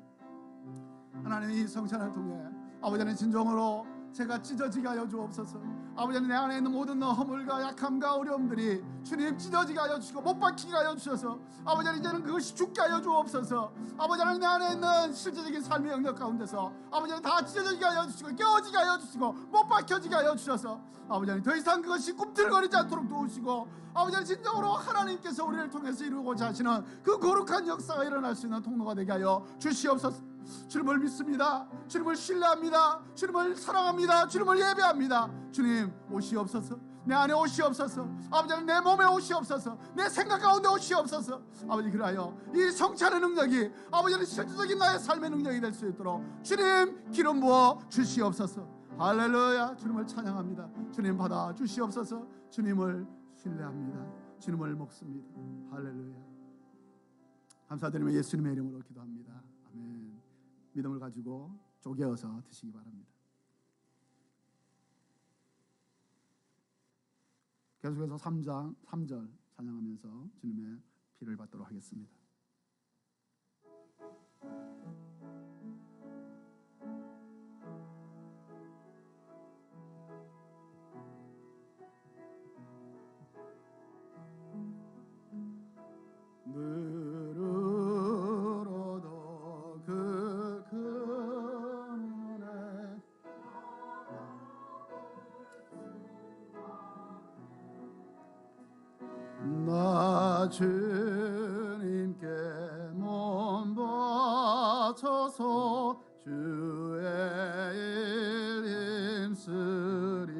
하나님, 이 성찬을 통해 아버지 하나님 진정으로 제가 찢어지게 하여 주옵소서. 아버지 하나님, 내 안에 있는 모든 허물과 약함과 어려움들이 주님 찢어지게 하여 주시고 못 박히게 하여 주셔서 아버지 하나님 이제는 그것이 죽게 하여 주옵소서. 아버지 하나님, 내 안에 있는 실제적인 삶의 영역 가운데서 아버지 하나님 다 찢어지게 하여 주시고 깨어지게 하여 주시고 못 박혀지게 하여 주셔서 아버지 하나님 더 이상 그것이 꿈틀거리지 않도록 도우시고 아버지 하나님 진정으로 하나님께서 우리를 통해서 이루고자 하시는 그 거룩한 역사가 일어날 수 있는 통로가 되게 하여 주시옵소서. 주님을 믿습니다. 주님을 신뢰합니다. 주님을 사랑합니다. 주님을 예배합니다. 주님, 오시옵소서. 내 안에 오시옵소서. 아버지 하나님, 내 몸에 오시옵소서. 내 생각 가운데 오시옵소서. 아버지, 그리하여 이 성찬의 능력이 아버지 하나님 실질적인 나의 삶의 능력이 될 수 있도록 주님 기름 부어 주시옵소서. 할렐루야. 주님을 찬양합니다. 주님 받아 주시옵소서. 주님을 신뢰합니다. 주님을 먹습니다. 할렐루야. 감사드리며 예수님의 이름으로 기도합니다. 아멘. 믿음을 가지고 쪼개어서 드시기 바랍니다. 계속해서 3절 찬양하면서 주님의 피를 받도록 하겠습니다. 누르러도 그 근원에 나 주님께 몸 바쳐서 주의 일 힘쓰리.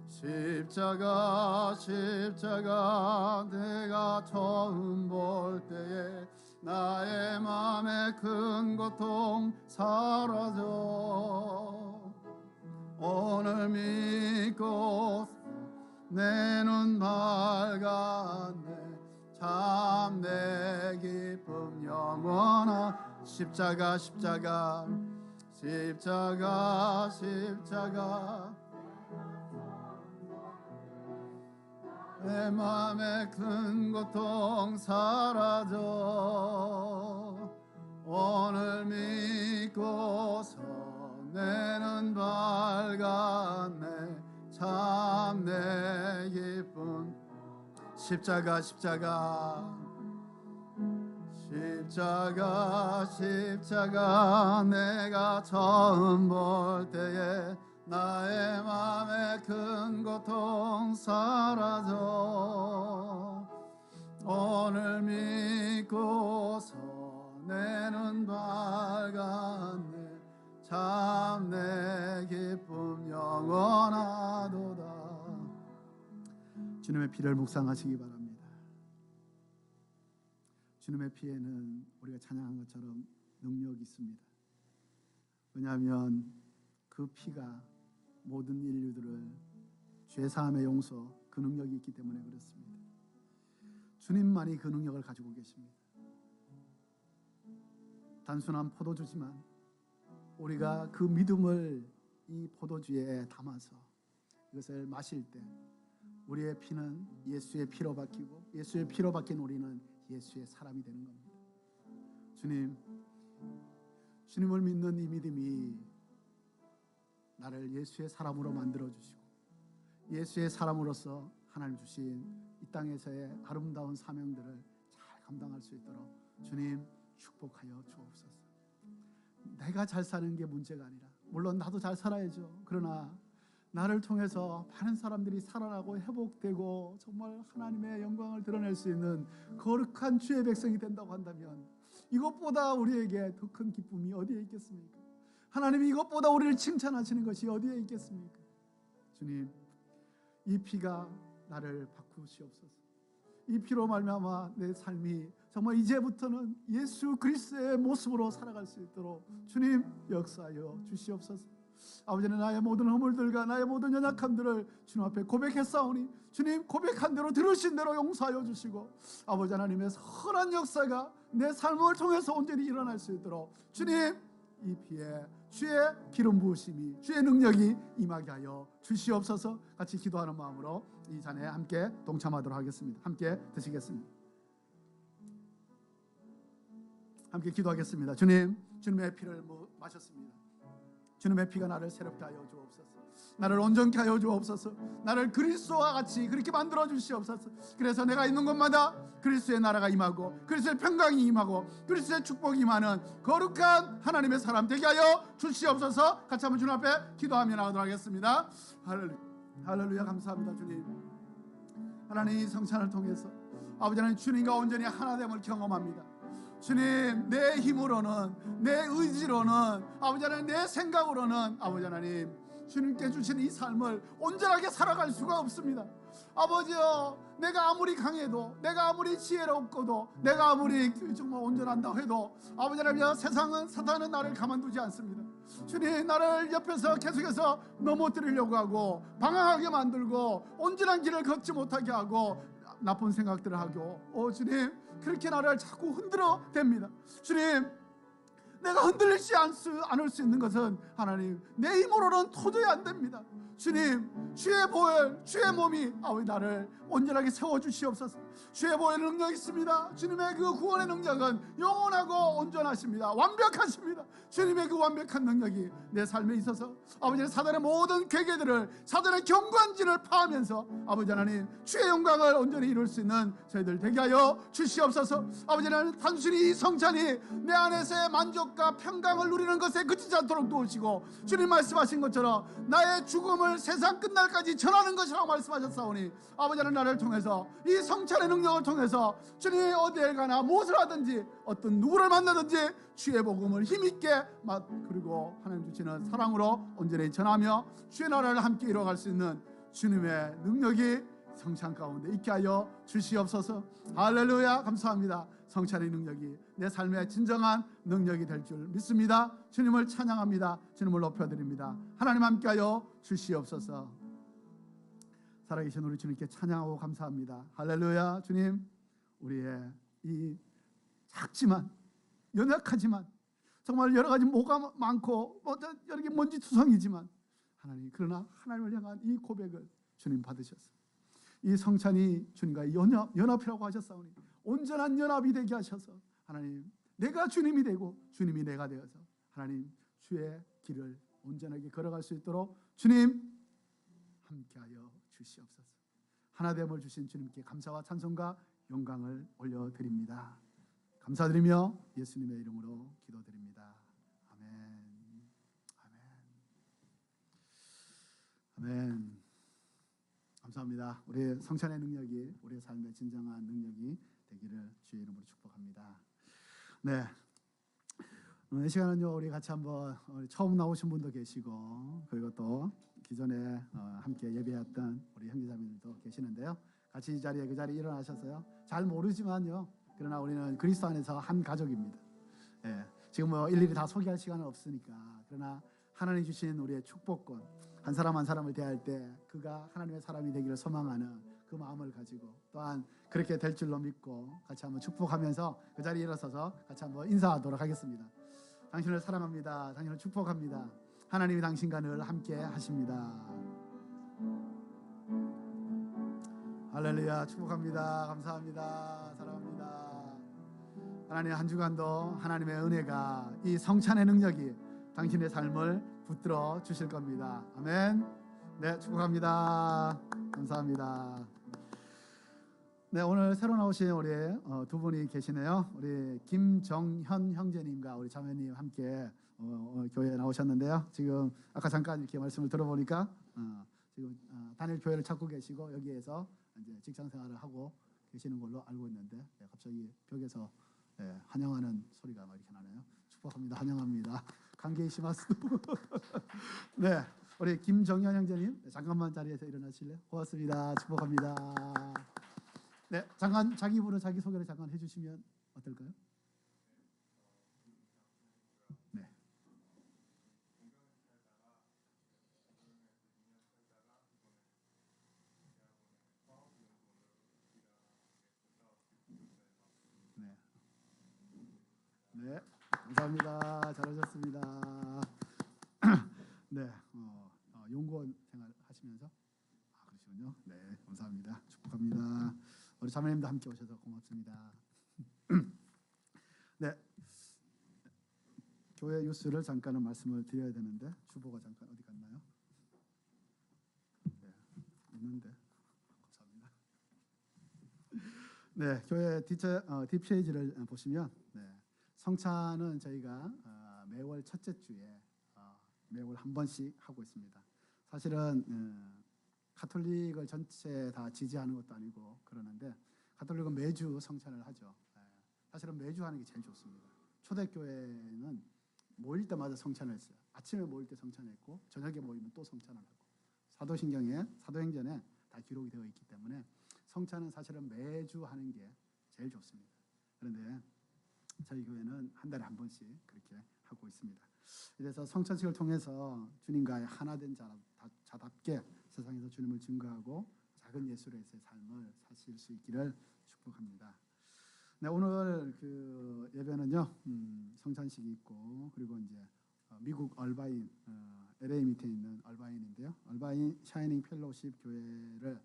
십자가 십자가 내가 처음 볼 때에 나의 맘에 큰 고통 사라져. 오늘 믿고 내 눈 밝았네. 참 내 기쁨 영원한 십자가 십자가 십자가 십자가 내 맘에 큰 고통 사라져. 오늘 믿고서 내 눈 밝았네. 참 내 기쁨 십자가 십자가 십자가 십자가 내가 처음 볼 때에 나의 맘에 큰 고통 사라져. 오늘 믿고서 내 눈 밝았네. 참 내 기쁨 영원하도다. 주님의 피를 묵상하시기 바랍니다. 주님의 피에는 우리가 찬양한 것처럼 능력이 있습니다. 왜냐하면 그 피가 모든 인류들을 죄사함의 용서, 그 능력이 있기 때문에 그렇습니다. 주님만이 그 능력을 가지고 계십니다. 단순한 포도주지만 우리가 그 믿음을 이 포도주에 담아서 이것을 마실 때 우리의 피는 예수의 피로 바뀌고 예수의 피로 바뀐 우리는 예수의 사람이 되는 겁니다. 주님을 믿는 이 믿음이 나를 예수의 사람으로 만들어주시고 예수의 사람으로서 하나님 주신 이 땅에서의 아름다운 사명들을 잘 감당할 수 있도록 주님 축복하여 주옵소서. 내가 잘 사는 게 문제가 아니라, 물론 나도 잘 살아야죠. 그러나 나를 통해서 많은 사람들이 살아나고 회복되고 정말 하나님의 영광을 드러낼 수 있는 거룩한 주의 백성이 된다고 한다면 이것보다 우리에게 더 큰 기쁨이 어디에 있겠습니까? 하나님이 이것보다 우리를 칭찬하시는 것이 어디에 있겠습니까? 주님, 이 피가 나를 바꾸시옵소서. 이 피로 말미암아 내 삶이 정말 이제부터는 예수 그리스도의 모습으로 살아갈 수 있도록 주님 역사하여 주시옵소서. 아버지는 나의 모든 허물들과 나의 모든 연약함들을 주님 앞에 고백했사오니 주님 고백한 대로 들으신 대로 용서하여 주시고 아버지 하나님의 선한 역사가 내 삶을 통해서 온전히 일어날 수 있도록 주님 이 피에 주의 기름 부으심이 주의 능력이 임하게 하여 주시옵소서. 같이 기도하는 마음으로 이 잔에 함께 동참하도록 하겠습니다. 함께 드시겠습니다. 함께 기도하겠습니다. 주님, 주님의 피를 마셨습니다. 주님의 피가 나를 새롭게 하여 주옵소서. 나를 온전케 하여 주옵소서. 나를 그리스도와 같이 그렇게 만들어 주시옵소서. 그래서 내가 있는 곳마다 그리스도의 나라가 임하고 그리스도의 평강이 임하고 그리스도의 축복이 임하는 거룩한 하나님의 사람 되게 하여 주시옵소서. 같이 한번 주님 앞에 기도하며 나가도록 하겠습니다. 할렐루야. 감사합니다. 주님, 하나님 이 성찬을 통해서 아버지 하나님 주님과 온전히 하나됨을 경험합니다. 주님, 내 힘으로는 내 의지로는 아버지 하나님 내 생각으로는 아버지 하나님 주님께 주신 이 삶을 온전하게 살아갈 수가 없습니다. 아버지여, 내가 아무리 강해도 내가 아무리 지혜롭고도 내가 아무리 정말 온전한다 해도 아버지 하나님 세상은 사탄은 나를 가만두지 않습니다. 주님, 나를 옆에서 계속해서 넘어뜨리려고 하고 방황하게 만들고 온전한 길을 걷지 못하게 하고 나쁜 생각들을 하고 주님 그렇게 나를 자꾸 흔들어 댑니다. 주님, 내가 흔들리지 않을 수 있는 것은 하나님 내 힘으로는 도저히 안 됩니다. 주님, 주의 보혈, 주의 몸이 아버지 나를 온전하게 세워주시옵소서. 주의 보혈 능력이 있습니다. 주님의 그 구원의 능력은 영원하고 온전하십니다. 완벽하십니다. 주님의 그 완벽한 능력이 내 삶에 있어서 아버지 사단의 모든 괴계들을 사단의 경관진을 파하면서 아버지 하나님 주의 영광을 온전히 이룰 수 있는 저희들 되게 하여 주시옵소서. 아버지 하나님 단순히 이 성찬이 내 안에서의 만족과 평강을 누리는 것에 그치지 않도록 도우시고 주님 말씀하신 것처럼 나의 죽음을 세상 끝날까지 전하는 것이라고 말씀하셨사오니 아버지 하나님 나를 통해서 이 성찬의 능력을 통해서 주님이 어디에 가나 무엇을 하든지 어떤 누구를 만나든지 주의 복음을 힘있게 그리고 하나님 주시는 사랑으로 온전히 전하며 주의 나라를 함께 이뤄갈 수 있는 주님의 능력이 성찬 가운데 있게 하여 주시옵소서. 할렐루야. 감사합니다. 성찬의 능력이 내 삶의 진정한 능력이 될 줄 믿습니다. 주님을 찬양합니다. 주님을 높여드립니다. 하나님 함께하여 주시옵소서. 살아계신 우리 주님께 찬양하고 감사합니다. 할렐루야. 주님, 우리의 이 작지만 연약하지만 정말 여러 가지 뭐가 많고 여러 개 먼지투성이지만 하나님, 그러나 하나님을 향한 이 고백을 주님 받으셨어요. 이 성찬이 주님과 연합이라고 하셨사오니 온전한 연합이 되게 하셔서 하나님, 내가 주님이 되고 주님이 내가 되어서 하나님 주의 길을 온전하게 걸어갈 수 있도록 주님 함께하여 주시옵소서. 하나됨을 주신 주님께 감사와 찬송과 영광을 올려드립니다. 감사드리며 예수님의 이름으로 기도드립니다. 아멘. 아멘. 아멘. 감사합니다. 우리의 성찬의 능력이 우리의 삶의 진정한 능력이 되기를 주의 이름으로 축복합니다. 네, 이 시간은요, 우리 같이 한번 처음 나오신 분도 계시고 그리고 또 기존에 함께 예배했던 우리 형제자매들도 계시는데요. 같이 이 자리에 그 자리에 일어나셔서요. 잘 모르지만요, 그러나 우리는 그리스도 안에서 한 가족입니다. 예, 지금 뭐 일일이 다 소개할 시간은 없으니까, 그러나 하나님 주신 우리의 축복권, 한 사람 한 사람을 대할 때 그가 하나님의 사람이 되기를 소망하는 그 마음을 가지고 또한 그렇게 될 줄로 믿고 같이 한번 축복하면서 그 자리에 일어서서 같이 한번 인사하도록 하겠습니다. 당신을 사랑합니다. 당신을 축복합니다. 하나님이 당신과 늘 함께 하십니다. 할렐루야. 축복합니다. 감사합니다. 사랑합니다. 하나님, 한 주간도 하나님의 은혜가, 이 성찬의 능력이 당신의 삶을 붙들어 주실 겁니다. 아멘. 네, 축복합니다. 감사합니다. 네, 오늘 새로 나오신 우리 두 분이 계시네요. 우리 김정현 형제님과 우리 자매님 함께 교회에 나오셨는데요. 지금 아까 잠깐 이렇게 말씀을 들어보니까 지금 단일 교회를 찾고 계시고 여기에서 이제 직장 생활을 하고 계시는 걸로 알고 있는데, 네, 갑자기 벽에서 환영하는 소리가 막 이렇게 나네요. 축복합니다. 환영합니다. 관계이시마스. 네, 우리 김정현 형제님, 잠깐만 자리에서 일어나실래요? 고맙습니다. 축복합니다. 네, 잠깐 자기 입으로 자기 소개를 잠깐 해주시면 어떨까요? 네. 네. 네, 감사합니다. 잘하셨습니다. 네, 연구원 생활 하시면서 그러시군요. 네, 감사합니다. 축복합니다. 우리 자매님도 함께 오셔서 고맙습니다. 네, 교회 뉴스를 잠깐은 말씀을 드려야 되는데 주보가 잠깐 어디 갔나요? 네, 있는데 감사합니다. 네, 교회 뒷페이지를 보시면, 네, 성찬은 저희가 매월 첫째 주에 매월 한 번씩 하고 있습니다. 사실은 가톨릭을 전체 다 지지하는 것도 아니고 그러는데 가톨릭은 매주 성찬을 하죠. 사실은 매주 하는 게 제일 좋습니다. 초대교회는 모일 때마다 성찬을 했어요. 아침에 모일 때 성찬했고 저녁에 모이면 또 성찬을 하고, 사도신경에 사도행전에 다 기록이 되어 있기 때문에 성찬은 사실은 매주 하는 게 제일 좋습니다. 그런데 저희 교회는 한 달에 한 번씩 그렇게 하고 있습니다. 그래서 성찬식을 통해서 주님과의 하나된 자답게 세상에서 주님을 증거하고 작은 예수로서의 삶을 사실 수 있기를 축복합니다. 네, 오늘 그 예배는요, 성찬식이 있고 그리고 이제 미국 얼바인 LA 밑에 있는 얼바인인데요, 얼바인 샤이닝 펠로우십 교회를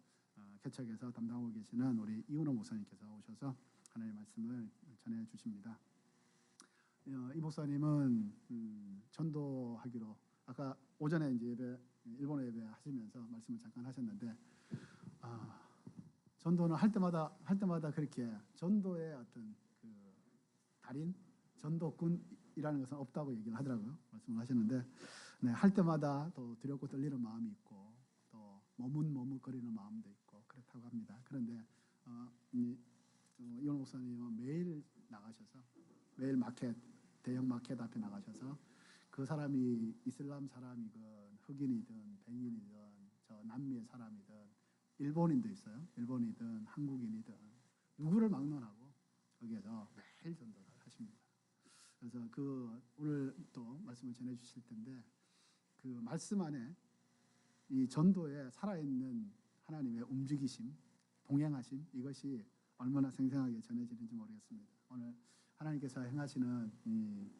개척해서 담당하고 계시는 우리 이은호 목사님께서 오셔서 하나님의 말씀을 전해 주십니다. 이 목사님은 전도하기로 아까 오전에 이제 일본어 예배 하시면서 말씀을 잠깐 하셨는데, 전도는 할 때마다 그렇게 전도의 어떤 그 달인, 전도꾼이라는 것은 없다고 얘기를 하더라고요. 말씀을 하시는데, 네, 할 때마다 또 두렵고 떨리는 마음이 있고 또 머뭇거리는 마음도 있고 그렇다고 합니다. 그런데 이원 목사님은 매일 나가셔서 매일 대형 마켓 앞에 나가셔서 그 사람이 이슬람 사람이든 흑인이든 백인이든 저 남미의 사람이든 일본인도 있어요. 일본이든 한국인이든 누구를 막론하고 거기에서 매일 전도를 하십니다. 그래서 오늘 또 말씀을 전해 주실 텐데 그 말씀 안에 이 전도에 살아있는 하나님의 움직이심, 동행하심 이것이 얼마나 생생하게 전해지는지 모르겠습니다. 오늘 하나님께서 행하시는 이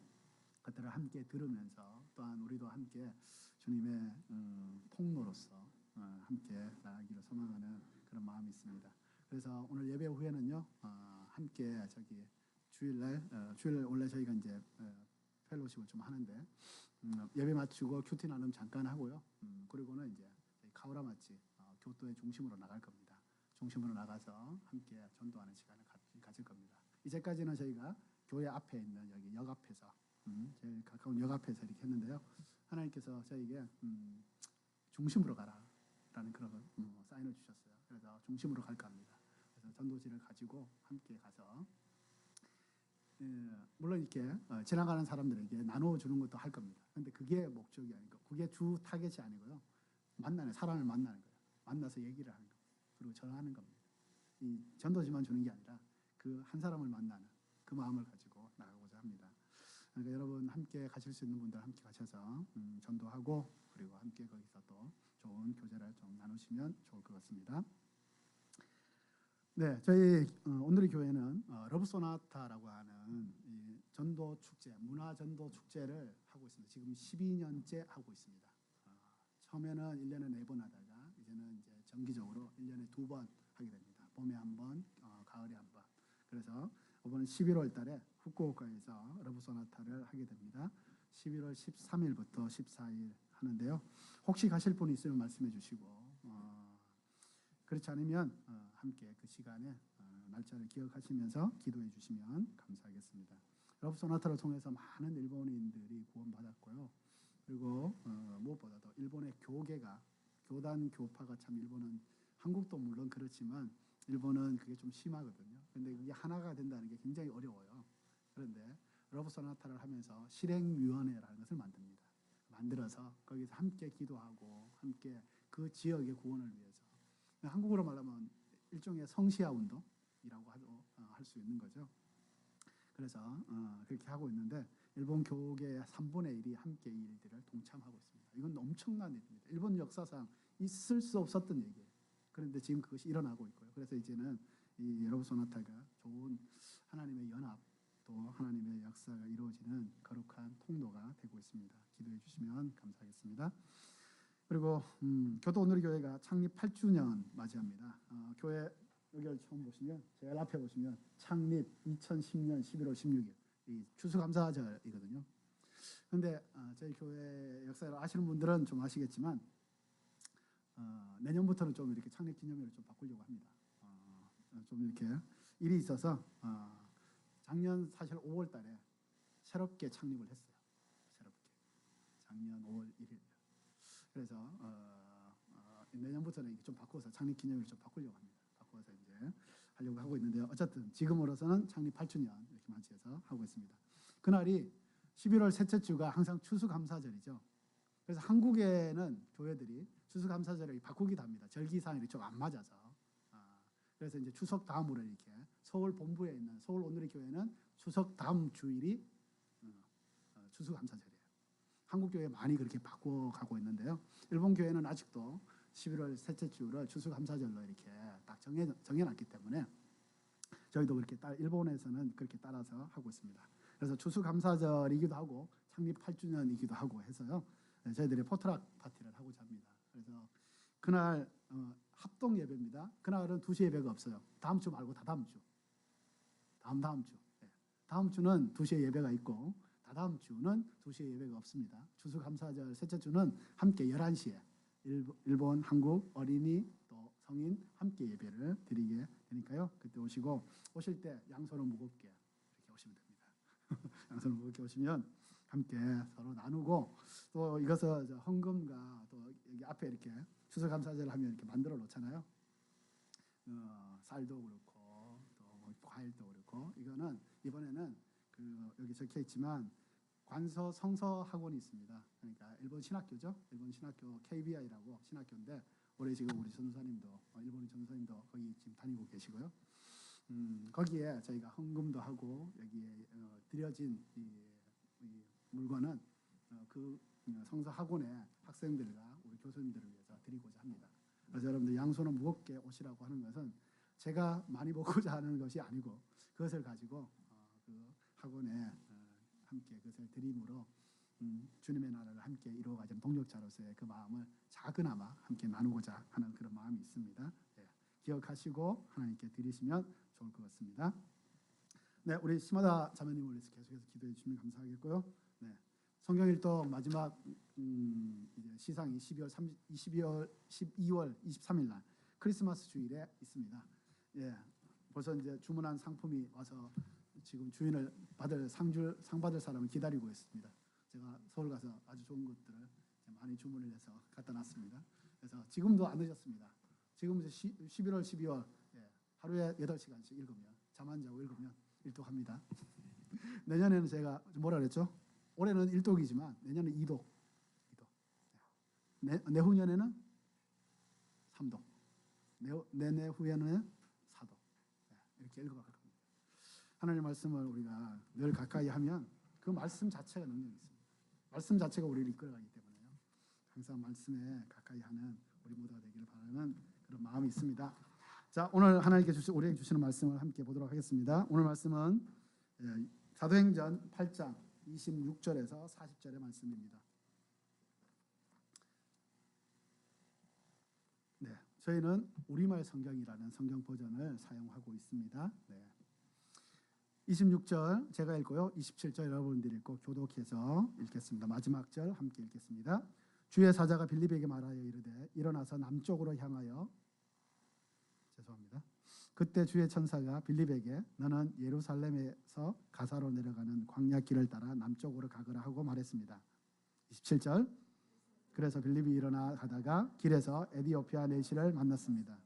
것들을 함께 들으면서 또한 우리도 함께 주님의 통로로서 함께 나아가기를 소망하는 그런 마음이 있습니다. 그래서 오늘 예배 후에는요 함께 주일날 원래 저희가 이제 펠로십을 좀 하는데 예배 마치고 큐티 나눔 잠깐 하고요. 그리고는 이제 카우라 마치 교토의 중심으로 나갈 겁니다. 중심으로 나가서 함께 전도하는 시간을 가질 겁니다. 이제까지는 저희가 교회 앞에 있는 여기 역 앞에서 제일 가까운 역 앞에서 이렇게 했는데요. 하나님께서 저에게 중심으로 가라라는 그런 사인을 주셨어요. 그래서 중심으로 갈까 합니다. 그래서 전도지를 가지고 함께 가서 물론 이렇게 지나가는 사람들에게 나눠주는 것도 할 겁니다. 그런데 그게 목적이 아니고 그게 주 타겟이 아니고요. 사람을 만나는 거예요. 만나서 얘기를 하는 거예요. 그리고 전하는 겁니다. 이 전도지만 주는 게 아니라 그 한 사람을 만나는 그 마음을 가지고 나가고자 합니다. 그러니까 여러분 함께 가실 수 있는 분들 함께 가셔서 전도하고 그리고 함께 거기서 또 좋은 교제를 좀 나누시면 좋을 것 같습니다. 네, 저희 오늘의 교회는 러브 소나타라고 하는 이 전도 축제, 문화 전도 축제를 하고 있습니다. 지금 12년째 하고 있습니다. 처음에는 1년에 4번 하다가 이제는 이제 정기적으로 1년에 2번 하게 됩니다. 봄에 한 번, 가을에 한 번. 그래서 이번 11월 달에 후쿠오카에서 러브 소나타를 하게 됩니다. 11월 13일부터 14일 하는데요. 혹시 가실 분이 있으면 말씀해 주시고 그렇지 않으면 함께 그 시간에 날짜를 기억하시면서 기도해 주시면 감사하겠습니다. 러브 소나타를 통해서 많은 일본인들이 구원받았고요. 그리고 무엇보다도 일본의 교단 교파가 참 일본은 한국도 물론 그렇지만 일본은 그게 좀 심하거든요. 그런데 이게 하나가 된다는 게 굉장히 어려워요. 그런데 러브 소나타를 하면서 실행위원회라는 것을 만들어서 거기서 함께 기도하고 함께 그 지역의 구원을 위해서 한국어로 말하면 일종의 성시아 운동이라고 할 수 있는 거죠. 그래서 그렇게 하고 있는데 일본 교계의 3분의 1이 함께 이 일들을 동참하고 있습니다. 이건 엄청난 일입니다. 일본 역사상 있을 수 없었던 얘기예요. 그런데 지금 그것이 일어나고 있고요. 그래서 이제는 이 러브 소나타가 좋은 하나님의 연합 또 하나님의 역사가 이루어지는 거룩한 통로가 되고 있습니다. 기도해 주시면 감사하겠습니다. 그리고 교도 오늘의 교회가 창립 8주년 맞이합니다. 교회 여기를 처음 보시면 제일 앞에 보시면 창립 2010년 11월 16일 이 추수감사절이거든요. 그런데 저희 교회 역사를 아시는 분들은 좀 아시겠지만 내년부터는 좀 이렇게 창립 기념일을 좀 바꾸려고 합니다. 좀 이렇게 일이 있어서 작년 사실 5월달에 새롭게 창립을 했어요. 새롭게 작년 5월 1일. 그래서 내년부터는 이렇게 좀 바꿔서 창립 기념일을 좀 바꾸려고 합니다. 바꿔서 이제 하려고 하고 있는데요. 어쨌든 지금으로서는 창립 8주년 이렇게 맞이해서 하고 있습니다. 그날이 11월 셋째 주가 항상 추수감사절이죠. 그래서 한국에는 교회들이 추수감사절을 바꾸기도 합니다. 절기상일이 좀 안 맞아서. 그래서 이제 추석 다음으로 이렇게 서울 본부에 있는 서울 오늘의 교회는 추석 다음 주일이 추수감사절이에요. 한국 교회 많이 그렇게 바꿔가고 있는데요. 일본 교회는 아직도 11월 셋째 주를 추수감사절로 이렇게 딱 정해놨기 때문에 저희도 그렇게 일본에서는 그렇게 따라서 하고 있습니다. 그래서 추수감사절이기도 하고 창립 8주년이기도 하고 해서요. 저희들이 포트락 파티를 하고자 합니다. 그래서 그날 합동 예배입니다. 그날은 2시 예배가 없어요. 다음 주 말고 다다음 주. 다음 주. 다음 주는 2시에 예배가 있고 다다음 주는 2시에 예배가 없습니다. 추수감사절 셋째 주는 함께 11시에 일본, 한국 어린이 또 성인 함께 예배를 드리게 되니까요. 그때 오실 때 양손을 무겁게 이렇게 오시면 됩니다. 양손을 무겁게 오시면 함께 서로 나누고 또 이것을 헌금과 또 여기 앞에 이렇게 추수감사절 하면 이렇게 만들어 놓잖아요. 쌀도 그렇고 또 과일도 그렇고 이거는 이번에는 여기 적혀 있지만 관서 성서 학원이 있습니다. 그러니까 일본 신학교죠. 일본 신학교 KBI라고 신학교인데 올해 지금 우리 전사님도 일본 전사님도 거기 지금 다니고 계시고요. 거기에 저희가 헌금도 하고 여기에 드려진 이 물건은 그 성서 학원의 학생들과 우리 교수님들을 위해서 드리고자 합니다. 그래서 여러분들 양손을 무겁게 오시라고 하는 것은 제가 많이 먹고자 하는 것이 아니고 그것을 가지고 그 학원에 함께 그것을 드림으로 주님의 나라를 함께 이루어가자는 동력자로서의 그 마음을 작은아마 함께 나누고자 하는 그런 마음이 있습니다. 예, 기억하시고 하나님께 드리시면 좋을 것 같습니다. 네, 우리 심하다 자매님을 위해서 계속해서 기도해 주시면 감사하겠고요. 네, 성경일독 마지막 이제 시상이 12월 23일 날 크리스마스 주일에 있습니다. 예, 벌써 이제 주문한 상품이 와서 지금 주인을 상 받을 사람을 기다리고 있습니다. 제가 서울 가서 아주 좋은 것들을 많이 주문을 해서 갖다 놨습니다. 그래서 지금도 안 늦었습니다. 지금 이제 11월 12월 하루에 8시간씩 읽으면 잠 안 자고 읽으면 일독합니다. 내년에는 제가 뭐라 그랬죠? 올해는 일독이지만 내년은 이독. 내후년에는 3독. 내내 후에는 4독. 이렇게 읽어갈 겁니다. 하나님의 말씀을 우리가 늘 가까이 하면 그 말씀 자체가 능력이 있습니다. 말씀 자체가 우리를 이끌어가기 때문에요. 항상 말씀에 가까이 하는 우리 모두가 되기를 바라는 그런 마음이 있습니다. 자, 오늘 하나님께 우리에게 주시는 말씀을 함께 보도록 하겠습니다. 오늘 말씀은 사도행전 8장 26절에서 40절의 말씀입니다. 네, 저희는 우리말 성경이라는 성경 버전을 사용하고 있습니다. 네. 26절 제가 읽고요. 27절 여러분들이 읽고 교독해서 읽겠습니다. 마지막 절 함께 읽겠습니다. 주의 사자가 빌립에게 말하여 이르되 일어나서 남쪽으로 향하여 그때 주의 천사가 빌립에게 너는 예루살렘에서 가사로 내려가는 광야 길을 따라 남쪽으로 가거라 하고 말했습니다. 27절 그래서 빌립이 일어나 가다가 길에서 에디오피아 내시를 만났습니다.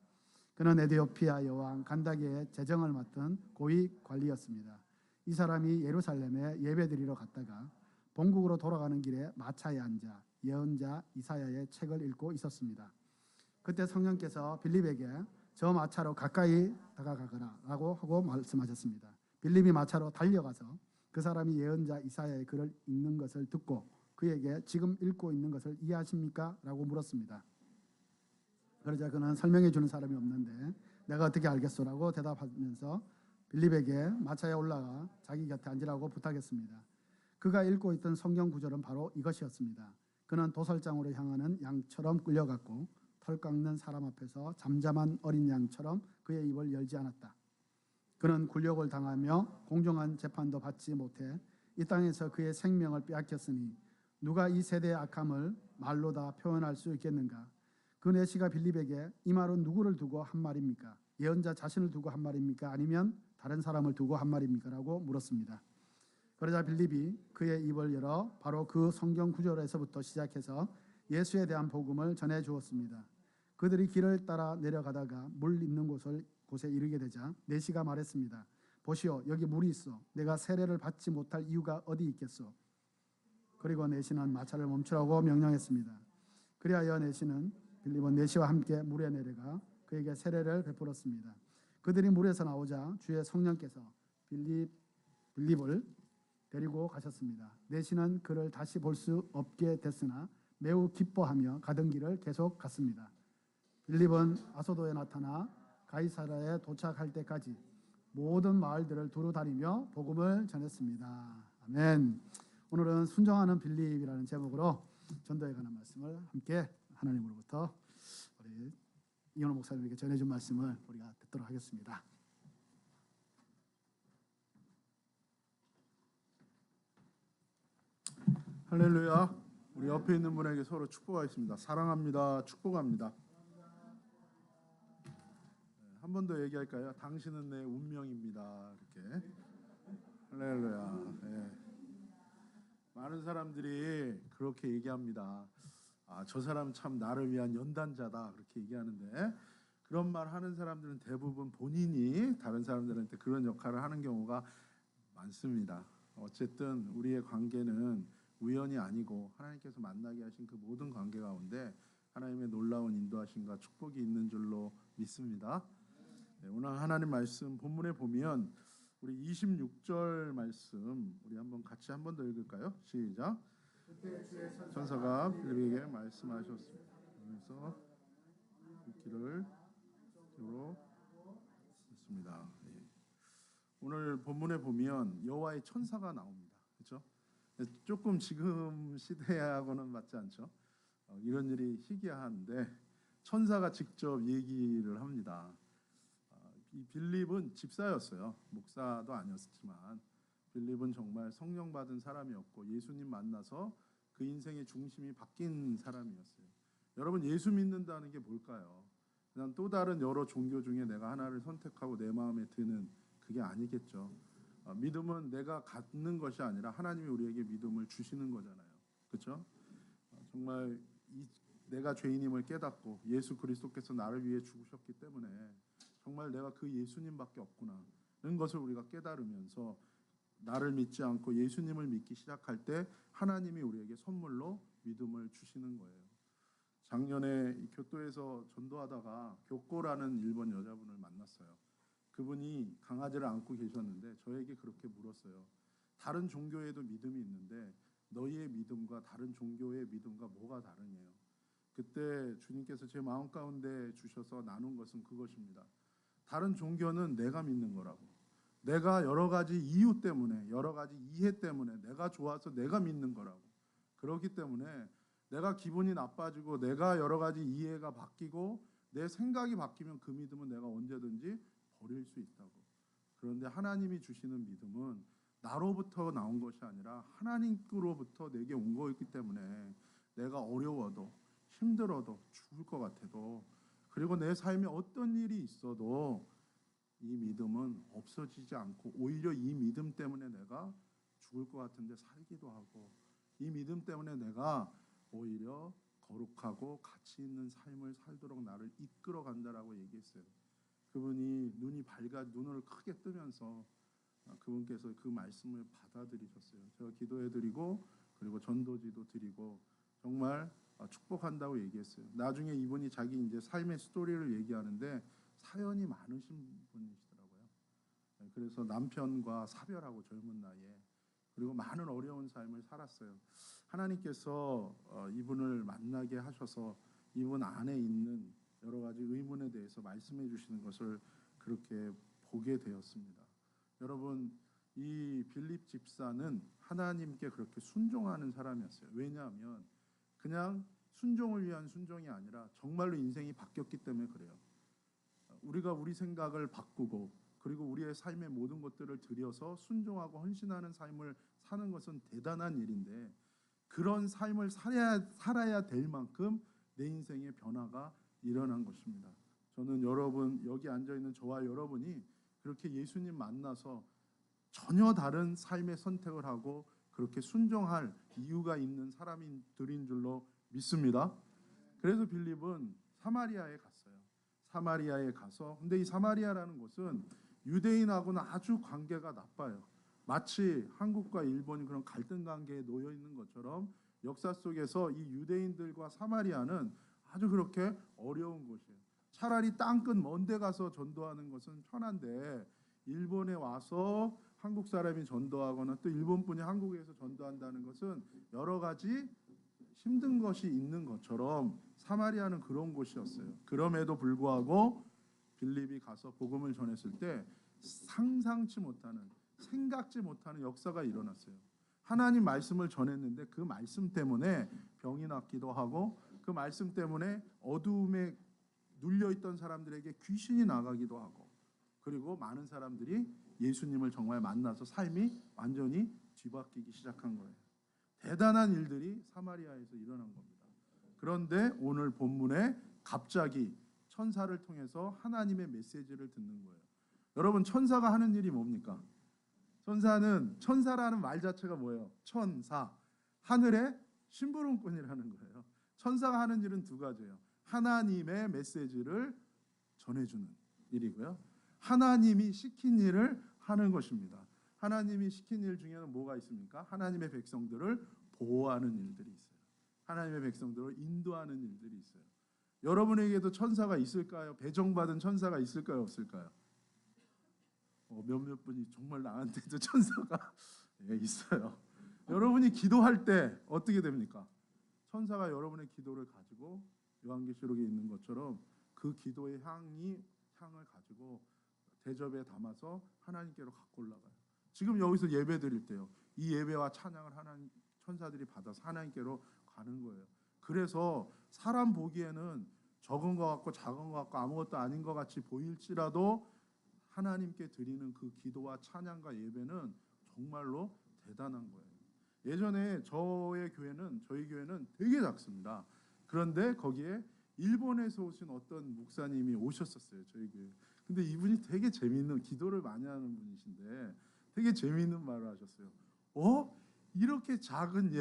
그는 에디오피아 여왕 간다게의 재정을 맡은 고위 관리였습니다. 이 사람이 예루살렘에 예배드리러 갔다가 본국으로 돌아가는 길에 마차에 앉아 예언자 이사야의 책을 읽고 있었습니다. 그때 성령께서 빌립에게 저 마차로 가까이 다가가거라 라고 하고 말씀하셨습니다. 빌립이 마차로 달려가서 그 사람이 예언자 이사야의 글을 읽는 것을 듣고 그에게 지금 읽고 있는 것을 이해하십니까? 라고 물었습니다. 그러자 그는 설명해 주는 사람이 없는데 내가 어떻게 알겠소라고 대답하면서 빌립에게 마차에 올라가 자기 곁에 앉으라고 부탁했습니다. 그가 읽고 있던 성경 구절은 바로 이것이었습니다. 그는 도살장으로 향하는 양처럼 끌려갔고 털 깎는 사람 앞에서 잠잠한 어린 양처럼 그의 입을 열지 않았다. 그는 굴욕을 당하며 공정한 재판도 받지 못해 이 땅에서 그의 생명을 빼앗겼으니 누가 이 세대의 악함을 말로 다 표현할 수 있겠는가? 그 내시가 빌립에게 이 말은 누구를 두고 한 말입니까? 예언자 자신을 두고 한 말입니까? 아니면 다른 사람을 두고 한 말입니까? 라고 물었습니다. 그러자 빌립이 그의 입을 열어 바로 그 성경 구절에서부터 시작해서 예수에 대한 복음을 전해 주었습니다. 그들이 길을 따라 내려가다가 물 있는 곳에 이르게 되자 내시가 말했습니다. 보시오, 여기 물이 있어. 내가 세례를 받지 못할 이유가 어디 있겠소? 그리고 내시는 마차를 멈추라고 명령했습니다. 그리하여 빌립은 내시와 함께 물에 내려가 그에게 세례를 베풀었습니다. 그들이 물에서 나오자 주의 성령께서 빌립을 데리고 가셨습니다. 내시는 그를 다시 볼 수 없게 됐으나 매우 기뻐하며 가던 길을 계속 갔습니다. 빌립은 아소도에 나타나 가이사라에 도착할 때까지 모든 마을들을 두루 다니며 복음을 전했습니다. 아멘. 오늘은 순종하는 빌립이라는 제목으로 전도에 관한 말씀을 함께 하나님으로부터 우리 이현호 목사님에게 전해준 말씀을 우리가 듣도록 하겠습니다. 할렐루야. 우리 옆에 있는 분에게 서로 축복하겠습니다. 사랑합니다. 축복합니다. 한 번 더 얘기할까요? 당신은 내 운명입니다. 이렇게. 할렐루야. 네. 많은 사람들이 그렇게 얘기합니다. 저 사람 참 나를 위한 연단자다 그렇게 얘기하는데 그런 말 하는 사람들은 대부분 본인이 다른 사람들한테 그런 역할을 하는 경우가 많습니다. 어쨌든 우리의 관계는 우연이 아니고 하나님께서 만나게 하신 그 모든 관계 가운데 하나님의 놀라운 인도하심과 축복이 있는 줄로 믿습니다. 네, 오늘 하나님 말씀 본문에 보면 우리 26절 말씀 우리 한번 같이 한 번 더 읽을까요? 시작. 천사가 빌립에게 말씀하셨습니다. 그래서 길을 으로 있습니다. 예. 오늘 본문에 보면 여호와의 천사가 나옵니다. 그렇죠? 조금 지금 시대하고는 맞지 않죠? 이런 일이 희귀한데 천사가 직접 얘기를 합니다. 이 빌립은 집사였어요. 목사도 아니었지만 빌립은 정말 성령 받은 사람이었고 예수님 만나서 그 인생의 중심이 바뀐 사람이었어요. 여러분 예수 믿는다는 게 뭘까요? 그냥 또 다른 여러 종교 중에 내가 하나를 선택하고 내 마음에 드는 그게 아니겠죠. 믿음은 내가 갖는 것이 아니라 하나님이 우리에게 믿음을 주시는 거잖아요. 그렇죠? 정말 내가 죄인임을 깨닫고 예수 그리스도께서 나를 위해 죽으셨기 때문에 정말 내가 그 예수님밖에 없구나는 것을 우리가 깨달으면서 나를 믿지 않고 예수님을 믿기 시작할 때 하나님이 우리에게 선물로 믿음을 주시는 거예요. 작년에 교토에서 전도하다가 교코라는 일본 여자분을 만났어요. 그분이 강아지를 안고 계셨는데 저에게 그렇게 물었어요. 다른 종교에도 믿음이 있는데 너희의 믿음과 다른 종교의 믿음과 뭐가 다르냐요. 그때 주님께서 제 마음 가운데 주셔서 나눈 것은 그것입니다. 다른 종교는 내가 믿는 거라고. 내가 여러 가지 이유 때문에 여러 가지 이해 때문에 내가 좋아서 내가 믿는 거라고. 그렇기 때문에 내가 기분이 나빠지고 내가 여러 가지 이해가 바뀌고 내 생각이 바뀌면 그 믿음은 내가 언제든지 버릴 수 있다고. 그런데 하나님이 주시는 믿음은 나로부터 나온 것이 아니라 하나님으로부터 내게 온 거이기 때문에 내가 어려워도 힘들어도 죽을 것 같아도 그리고 내 삶에 어떤 일이 있어도 이 믿음은 없어지지 않고 오히려 이 믿음 때문에 내가 죽을 것 같은데 살기도 하고 이 믿음 때문에 내가 오히려 거룩하고 가치 있는 삶을 살도록 나를 이끌어 간다라고 얘기했어요. 그분이 눈이 눈을 크게 뜨면서 그분께서 그 말씀을 받아들이셨어요. 제가 기도해드리고 그리고 전도지도 드리고 정말 축복한다고 얘기했어요. 나중에 이분이 자기 이제 삶의 스토리를 얘기하는데 사연이 많으신 분이시더라고요. 그래서 남편과 사별하고 젊은 나이에 그리고 많은 어려운 삶을 살았어요. 하나님께서 이분을 만나게 하셔서 이분 안에 있는 여러 가지 의문에 대해서 말씀해 주시는 것을 그렇게 보게 되었습니다. 여러분 이 빌립 집사는 하나님께 그렇게 순종하는 사람이었어요. 왜냐하면 그냥 순종을 위한 순종이 아니라 정말로 인생이 바뀌었기 때문에 그래요. 우리가 우리 생각을 바꾸고 그리고 우리의 삶의 모든 것들을 들여서 순종하고 헌신하는 삶을 사는 것은 대단한 일인데 그런 삶을 살아야 될 만큼 내 인생의 변화가 일어난 것입니다. 저는 여러분 여기 앉아있는 저와 여러분이 그렇게 예수님 만나서 전혀 다른 삶의 선택을 하고 그렇게 순종할 이유가 있는 사람들인 줄로 믿습니다. 그래서 빌립은 사마리아에 갔어요. 사마리아에 가서 근데 이 사마리아라는 곳은 유대인하고는 아주 관계가 나빠요. 마치 한국과 일본이 그런 갈등 관계에 놓여 있는 것처럼 역사 속에서 이 유대인들과 사마리아는 아주 그렇게 어려운 곳이에요. 차라리 땅끝 먼 데 가서 전도하는 것은 편한데 일본에 와서 한국 사람이 전도하거나 또 일본 분이 한국에서 전도한다는 것은 여러 가지 힘든 것이 있는 것처럼 사마리아는 그런 곳이었어요. 그럼에도 불구하고 빌립이 가서 복음을 전했을 때 상상치 못하는 생각지 못하는 역사가 일어났어요. 하나님 말씀을 전했는데 그 말씀 때문에 병이 낫기도 하고 그 말씀 때문에 어두움에 눌려있던 사람들에게 귀신이 나가기도 하고 그리고 많은 사람들이 예수님을 정말 만나서 삶이 완전히 뒤바뀌기 시작한 거예요. 대단한 일들이 사마리아에서 일어난 겁니다. 그런데 오늘 본문에 갑자기 천사를 통해서 하나님의 메시지를 듣는 거예요. 여러분 천사가 하는 일이 뭡니까? 천사라는 말 자체가 뭐예요? 천사, 하늘의 심부름꾼이라는 거예요. 천사가 하는 일은 두 가지예요. 하나님의 메시지를 전해주는 일이고요. 하나님이 시킨 일을 하는 것입니다. 하나님이 시킨 일 중에는 뭐가 있습니까? 하나님의 백성들을 보호하는 일들이 있어요. 하나님의 백성들을 인도하는 일들이 있어요. 여러분에게도 천사가 있을까요? 배정받은 천사가 있을까요? 없을까요? 몇몇 분이 정말 나한테도 천사가 있어요. 여러분이 기도할 때 어떻게 됩니까? 천사가 여러분의 기도를 가지고 요한계시록에 있는 것처럼 그 기도의 향을 가지고 대접에 담아서 하나님께로 갖고 올라가요. 지금 여기서 예배 드릴 때요, 이 예배와 찬양을 하나님 천사들이 받아서 하나님께로 가는 거예요. 그래서 사람 보기에는 적은 것 같고 작은 것 같고 아무것도 아닌 것 같이 보일지라도 하나님께 드리는 그 기도와 찬양과 예배는 정말로 대단한 거예요. 예전에 저희 교회는 되게 작습니다. 그런데 거기에 일본에서 오신 어떤 목사님이 오셨었어요, 저희 교회. 근데 이분이 되게 재미있는, 기도를 많이 하는 분이신데 되게 재미있는 말을 하셨어요. 이렇게 작은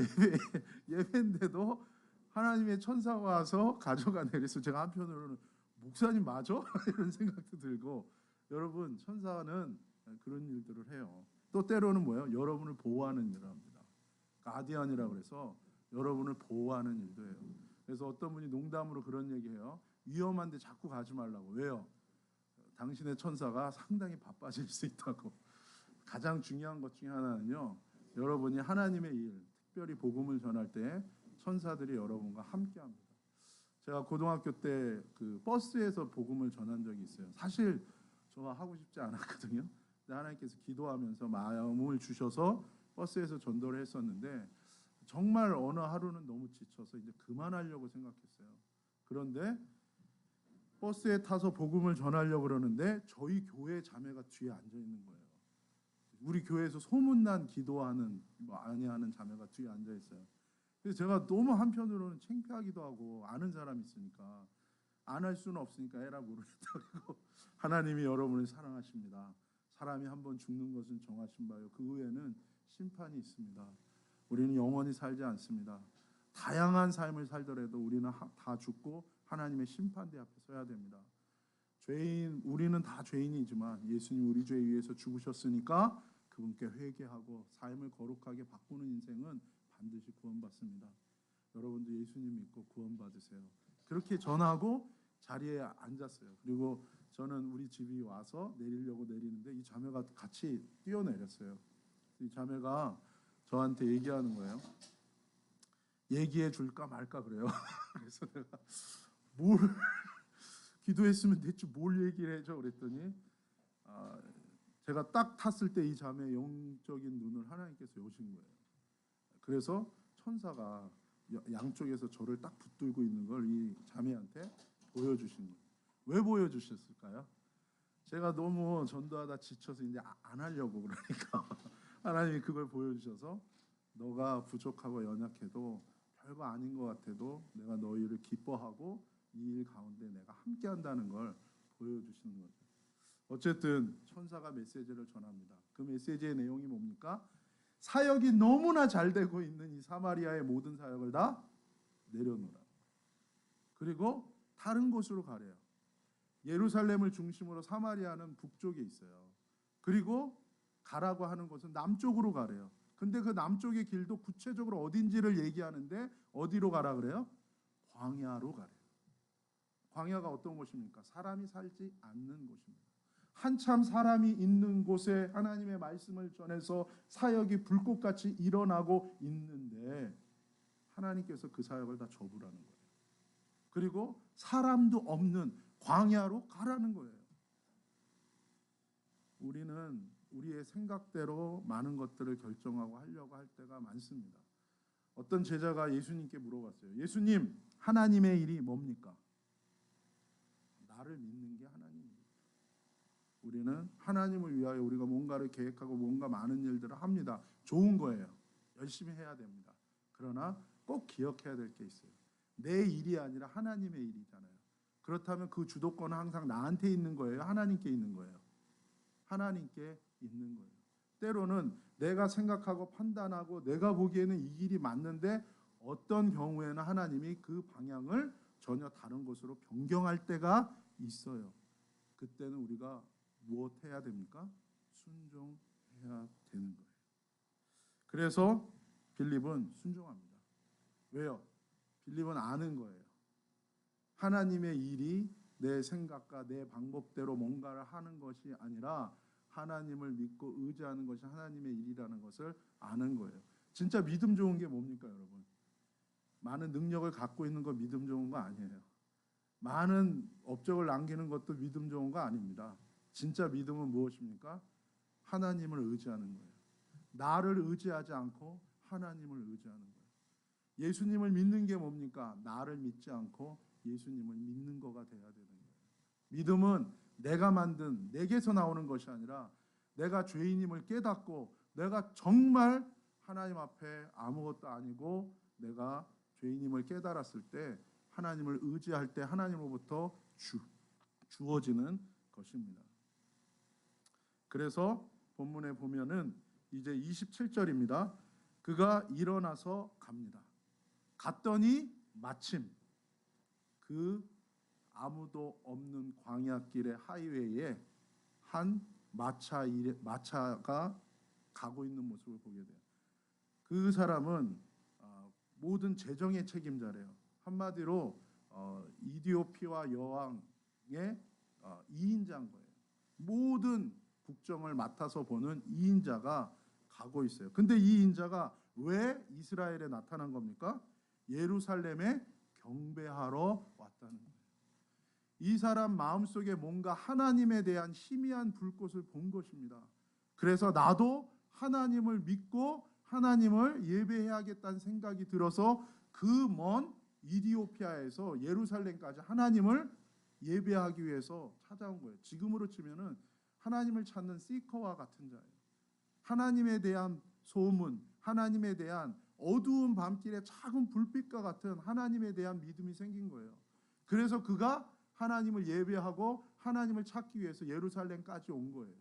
예배인데도 하나님의 천사가 와서 가져가네. 그래서 제가 한편으로는 목사님 맞아? 이런 생각도 들고, 여러분 천사는 그런 일들을 해요. 또 때로는 뭐예요? 여러분을 보호하는 일을 합니다. 가디언이라고 해서 여러분을 보호하는 일도 해요. 그래서 어떤 분이 농담으로 그런 얘기해요. 위험한데 자꾸 가지 말라고. 왜요? 당신의 천사가 상당히 바빠질 수 있다고. 가장 중요한 것 중에 하나는요, 여러분이 하나님의 일, 특별히 복음을 전할 때 천사들이 여러분과 함께합니다. 제가 고등학교 때 그 버스에서 복음을 전한 적이 있어요. 사실 저가 하고 싶지 않았거든요. 근데 하나님께서 기도하면서 마음을 주셔서 버스에서 전도를 했었는데, 정말 어느 하루는 너무 지쳐서 이제 그만하려고 생각했어요. 그런데 버스에 타서 복음을 전하려고 그러는데 저희 교회 자매가 뒤에 앉아 있는 거예요. 우리 교회에서 소문난 기도하는 많이 하는 자매가 뒤에 앉아 있어요. 그래서 제가 너무 한편으로는 창피하기도 하고, 아는 사람이 있으니까 안 할 수는 없으니까 에라 모르겠다고. 하나님이 여러분을 사랑하십니다. 사람이 한번 죽는 것은 정하신 바요, 그 후에는 심판이 있습니다. 우리는 영원히 살지 않습니다. 다양한 삶을 살더라도 우리는 다 죽고 하나님의 심판대 앞에 서야 됩니다. 우리는 다 죄인이지만 예수님 우리 죄 위해서 죽으셨으니까 그분께 회개하고 삶을 거룩하게 바꾸는 인생은 반드시 구원받습니다. 여러분도 예수님 믿고 구원받으세요. 그렇게 전하고 자리에 앉았어요. 그리고 저는 우리 집이 와서 내리려고 내리는데 이 자매가 같이 뛰어내렸어요. 이 자매가 저한테 얘기하는 거예요. 얘기해 줄까 말까 그래요. 그래서 내가 뭘 기도했으면 됐지 뭘 얘기를 해줘 그랬더니, 제가 딱 탔을 때 이 자매의 영적인 눈을 하나님께서 여신 거예요. 그래서 천사가 양쪽에서 저를 딱 붙들고 있는 걸 이 자매한테 보여주신 거예요. 왜 보여주셨을까요? 제가 너무 전도하다 지쳐서 이제 안 하려고 그러니까 하나님이 그걸 보여주셔서, 너가 부족하고 연약해도 별거 아닌 것 같아도 내가 너희를 기뻐하고 이 일 가운데 내가 함께 한다는 걸 보여주시는 거죠. 어쨌든 천사가 메시지를 전합니다. 그 메시지의 내용이 뭡니까? 사역이 너무나 잘 되고 있는 이 사마리아의 모든 사역을 다 내려놓으라. 그리고 다른 곳으로 가래요. 예루살렘을 중심으로 사마리아는 북쪽에 있어요. 그리고 가라고 하는 곳은 남쪽으로 가래요. 근데 그 남쪽의 길도 구체적으로 어딘지를 얘기하는데 어디로 가라 그래요? 광야로 가래요. 광야가 어떤 곳입니까? 사람이 살지 않는 곳입니다. 한참 사람이 있는 곳에 하나님의 말씀을 전해서 사역이 불꽃같이 일어나고 있는데 하나님께서 그 사역을 다 접으라는 거예요. 그리고 사람도 없는 광야로 가라는 거예요. 우리는 우리의 생각대로 많은 것들을 결정하고 하려고 할 때가 많습니다. 어떤 제자가 예수님께 물어봤어요. 예수님, 하나님의 일이 뭡니까? 나를 믿는 게 하나님입니다. 우리는 하나님을 위하여 우리가 뭔가를 계획하고 뭔가 많은 일들을 합니다. 좋은 거예요. 열심히 해야 됩니다. 그러나 꼭 기억해야 될 게 있어요. 내 일이 아니라 하나님의 일이잖아요. 그렇다면 그 주도권은 항상 나한테 있는 거예요? 하나님께 있는 거예요? 하나님께 있는 거예요. 때로는 내가 생각하고 판단하고 내가 보기에는 이 길이 맞는데 어떤 경우에는 하나님이 그 방향을 전혀 다른 곳으로 변경할 때가 있어요. 그때는 우리가 무엇 해야 됩니까? 순종해야 되는 거예요. 그래서 빌립은 순종합니다. 왜요? 빌립은 아는 거예요. 하나님의 일이 내 생각과 내 방법대로 뭔가를 하는 것이 아니라 하나님을 믿고 의지하는 것이 하나님의 일이라는 것을 아는 거예요. 진짜 믿음 좋은 게 뭡니까, 여러분? 많은 능력을 갖고 있는 거 믿음 좋은 거 아니에요. 많은 업적을 남기는 것도 믿음 좋은 거 아닙니다. 진짜 믿음은 무엇입니까? 하나님을 의지하는 거예요. 나를 의지하지 않고 하나님을 의지하는 거예요. 예수님을 믿는 게 뭡니까? 나를 믿지 않고 예수님을 믿는 거가 돼야 되는 거예요. 믿음은 내가 만든 내게서 나오는 것이 아니라 내가 죄인임을 깨닫고 내가 정말 하나님 앞에 아무것도 아니고 내가 죄인임을 깨달았을 때 하나님을 의지할 때 하나님으로부터 주어지는 것입니다. 그래서 본문에 보면은 이제 27절입니다. 그가 일어나서 갑니다. 갔더니 마침 그 아무도 없는 광야길의 하이웨이에 한 마차가 가고 있는 모습을 보게 돼요. 그 사람은 모든 재정의 책임자래요. 한마디로 이디오피아 여왕의 2인자인 거예요. 모든 국정을 맡아서 보는 2인자가 가고 있어요. 근데 이 2인자가 왜 이스라엘에 나타난 겁니까? 예루살렘에 경배하러 왔다는 거예요. 이 사람 마음속에 뭔가 하나님에 대한 희미한 불꽃을 본 것입니다. 그래서 나도 하나님을 믿고 하나님을 예배해야겠다는 생각이 들어서 그 먼 이디오피아에서 예루살렘까지 하나님을 예배하기 위해서 찾아온 거예요. 지금으로 치면은 하나님을 찾는 시커와 같은 자예요. 하나님에 대한 소문, 하나님에 대한 어두운 밤길의 작은 불빛과 같은 하나님에 대한 믿음이 생긴 거예요. 그래서 그가 하나님을 예배하고 하나님을 찾기 위해서 예루살렘까지 온 거예요.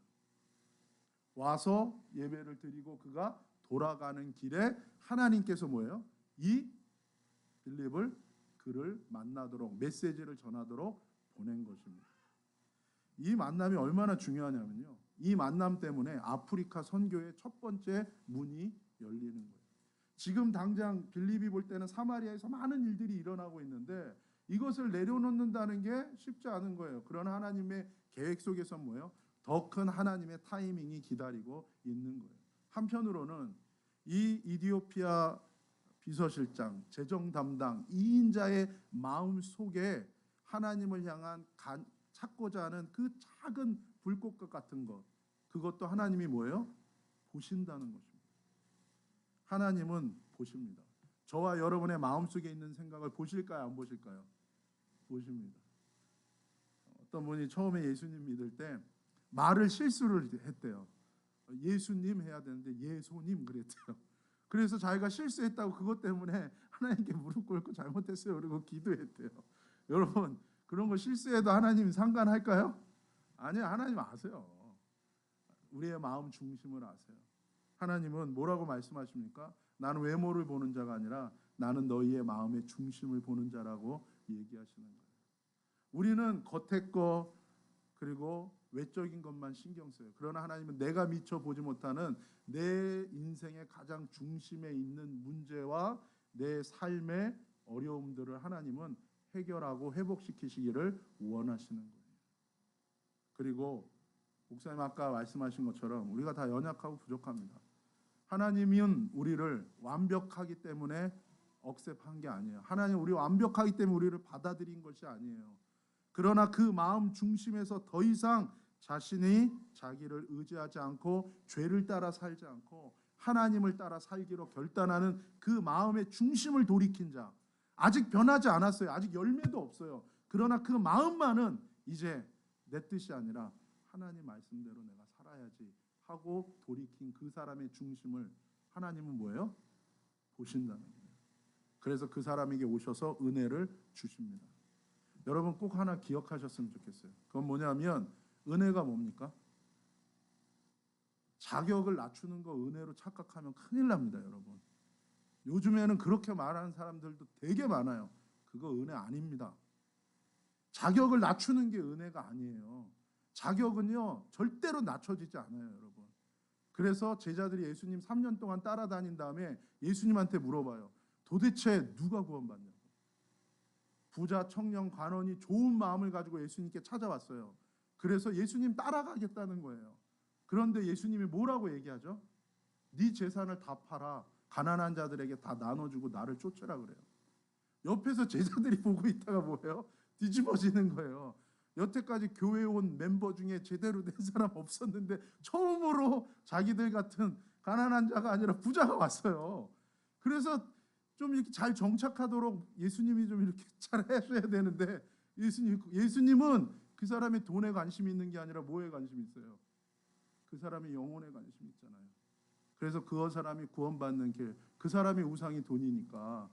와서 예배를 드리고 그가 돌아가는 길에 하나님께서 뭐예요? 이 빌립을 그를 만나도록 메시지를 전하도록 보낸 것입니다. 이 만남이 얼마나 중요하냐면요. 이 만남 때문에 아프리카 선교의 첫 번째 문이 열리는 거예요. 지금 당장 빌립이 볼 때는 사마리아에서 많은 일들이 일어나고 있는데 이것을 내려놓는다는 게 쉽지 않은 거예요. 그러나 하나님의 계획 속에서 뭐예요? 더 큰 하나님의 타이밍이 기다리고 있는 거예요. 한편으로는 이 이디오피아 비서실장, 재정 담당 2인자의 마음 속에 하나님을 향한 찾고자 하는 그 작은 불꽃과 같은 것, 그것도 하나님이 뭐예요? 보신다는 것입니다. 하나님은 보십니다. 저와 여러분의 마음속에 있는 생각을 보실까요? 안 보실까요? 보십니다. 어떤 분이 처음에 예수님 믿을 때 말을 실수를 했대요. 예수님 해야 되는데 예수님 그랬대요. 그래서 자기가 실수했다고 그것 때문에 하나님께 무릎 꿇고 잘못했어요. 그리고 기도했대요. 여러분 그런 거 실수해도 하나님 상관할까요? 아니요. 하나님 아세요. 우리의 마음 중심을 아세요. 하나님은 뭐라고 말씀하십니까? 나는 외모를 보는 자가 아니라 나는 너희의 마음의 중심을 보는 자라고 얘기하시는 거예요. 우리는 겉의 거 그리고 외적인 것만 신경 써요. 그러나 하나님은 내가 미처 보지 못하는 내 인생의 가장 중심에 있는 문제와 내 삶의 어려움들을 하나님은 해결하고 회복시키시기를 원하시는 거예요. 그리고 목사님 아까 말씀하신 것처럼 우리가 다 연약하고 부족합니다. 하나님은 우리를 완벽하기 때문에 억셉한 게 아니에요. 하나님 우리 완벽하기 때문에 우리를 받아들인 것이 아니에요. 그러나 그 마음 중심에서 더 이상 자신이 자기를 의지하지 않고 죄를 따라 살지 않고 하나님을 따라 살기로 결단하는 그 마음의 중심을 돌이킨 자, 아직 변하지 않았어요. 아직 열매도 없어요. 그러나 그 마음만은 이제 내 뜻이 아니라 하나님 말씀대로 내가 살아야지 하고 돌이킨 그 사람의 중심을 하나님은 뭐예요? 보신다는 거예요. 그래서 그 사람에게 오셔서 은혜를 주십니다. 여러분 꼭 하나 기억하셨으면 좋겠어요. 그건 뭐냐면 은혜가 뭡니까? 자격을 낮추는 거 은혜로 착각하면 큰일 납니다, 여러분. 요즘에는 그렇게 말하는 사람들도 되게 많아요. 그거 은혜 아닙니다. 자격을 낮추는 게 은혜가 아니에요. 자격은요 절대로 낮춰지지 않아요, 여러분. 그래서 제자들이 예수님 3년 동안 따라다닌 다음에 예수님한테 물어봐요. 도대체 누가 구원받냐고. 부자 청년 관원이 좋은 마음을 가지고 예수님께 찾아왔어요. 그래서 예수님 따라가겠다는 거예요. 그런데 예수님이 뭐라고 얘기하죠? 네 재산을 다 팔아 가난한 자들에게 다 나눠주고 나를 쫓으라 그래요. 옆에서 제자들이 보고 있다가 뭐예요? 뒤집어지는 거예요. 여태까지 교회에 온 멤버 중에 제대로 된 사람 없었는데 처음으로 자기들 같은 가난한 자가 아니라 부자가 왔어요. 그래서 좀 이렇게 잘 정착하도록 예수님이 좀 이렇게 잘 해줘야 되는데 예수님은 그 사람의 돈에 관심이 있는 게 아니라 뭐에 관심이 있어요? 그 사람의 영혼에 관심이 있잖아요. 그래서 그 사람이 구원받는 길, 그 사람의 우상이 돈이니까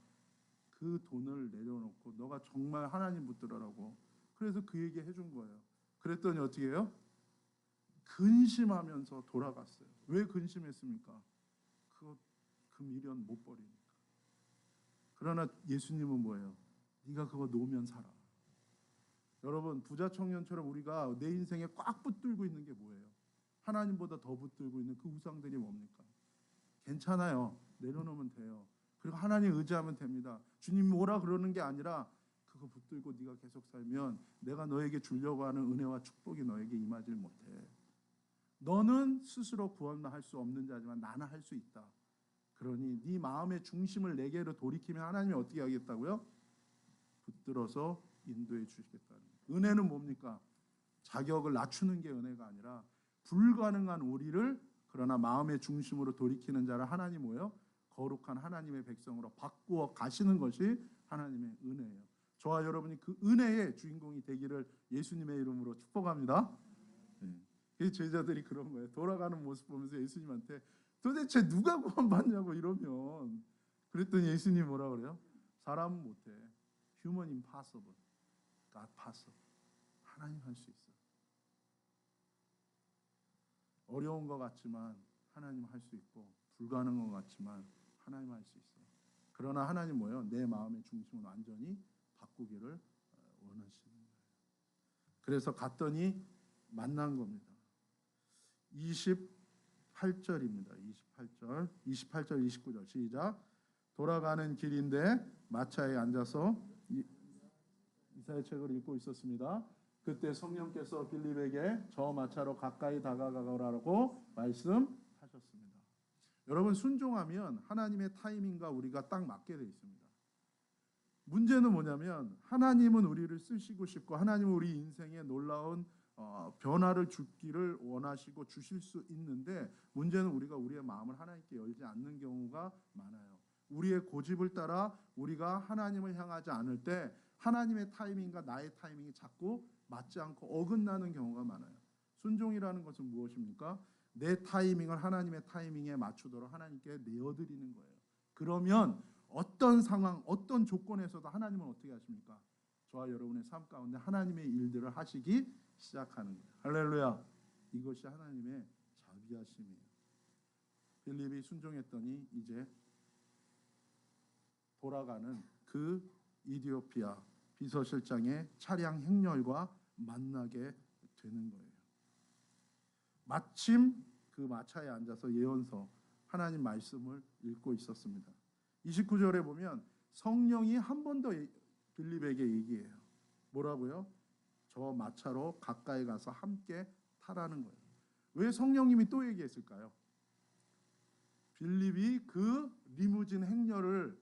그 돈을 내려놓고 너가 정말 하나님 붙들어라고. 그래서 그 얘기 해준 거예요. 그랬더니 어떻게 해요? 근심하면서 돌아갔어요. 왜 근심했습니까? 그 미련 못 버리니까. 그러나 예수님은 뭐예요? 네가 그거 놓으면 살아. 여러분, 부자 청년처럼 우리가 내 인생에 꽉 붙들고 있는 게 뭐예요? 하나님보다 더 붙들고 있는 그 우상들이 뭡니까? 괜찮아요. 내려놓으면 돼요. 그리고 하나님 의지하면 됩니다. 주님 뭐라 그러는 게 아니라 그거 붙들고 네가 계속 살면 내가 너에게 주려고 하는 은혜와 축복이 너에게 임하지 못해. 너는 스스로 구원할 수 없는 자지만 나는 할 수 있다. 그러니 네 마음의 중심을 내게로 돌이키면 하나님이 어떻게 하겠다고요? 붙들어서 인도해 주시겠다는 거예요. 은혜는 뭡니까? 자격을 낮추는 게 은혜가 아니라 불가능한 우리를 그러나 마음의 중심으로 돌이키는 자를 하나님 뭐예요? 거룩한 하나님의 백성으로 바꾸어 가시는 것이 하나님의 은혜예요. 저와 여러분이 그 은혜의 주인공이 되기를 예수님의 이름으로 축복합니다. 이 제자들이 그런 거예요. 돌아가는 모습 보면서 예수님한테 도대체 누가 구원받냐고 이러면, 그랬더니 예수님이 뭐라 그래요? 사람은 못해. Human impossible, God possible. 하나님 할 수 있어. 어려운 것 같지만 하나님 할 수 있고 불가능한 것 같지만 하나님 할 수 있어. 그러나 하나님 뭐예요? 내 마음의 중심을 완전히 바꾸기를 원하시는 거예요. 그래서 갔더니 만난 겁니다. 28절입니다. 28절 29절 시작. 돌아가는 길인데 마차에 앉아서 이사야 책을 읽고 있었습니다. 그때 성령께서 빌립에게 저 마차로 가까이 다가가라고 말씀하셨습니다. 여러분, 순종하면 하나님의 타이밍과 우리가 딱 맞게 돼 있습니다. 문제는 뭐냐면 하나님은 우리를 쓰시고 싶고 하나님은 우리 인생에 놀라운 변화를 주기를 원하시고 주실 수 있는데, 문제는 우리가 우리의 마음을 하나님께 열지 않는 경우가 많아요. 우리의 고집을 따라 우리가 하나님을 향하지 않을 때 하나님의 타이밍과 나의 타이밍이 자꾸 맞지 않고 어긋나는 경우가 많아요. 순종이라는 것은 무엇입니까? 내 타이밍을 하나님의 타이밍에 맞추도록 하나님께 내어드리는 거예요. 그러면 어떤 상황, 어떤 조건에서도 하나님은 어떻게 하십니까? 저와 여러분의 삶 가운데 하나님의 일들을 하시기 시작하는 거예요. 할렐루야. 이것이 하나님의 자비하심이에요. 빌립이 순종했더니 이제 돌아가는 그 이디오피아 비서실장의 차량 행렬과 만나게 되는 거예요. 마침 그 마차에 앉아서 예언서 하나님 말씀을 읽고 있었습니다. 29절에 보면 성령이 한 번 더 빌립에게 얘기해요. 뭐라고요? 저 마차로 가까이 가서 함께 타라는 거예요. 왜 성령님이 또 얘기했을까요? 빌립이 그 리무진 행렬을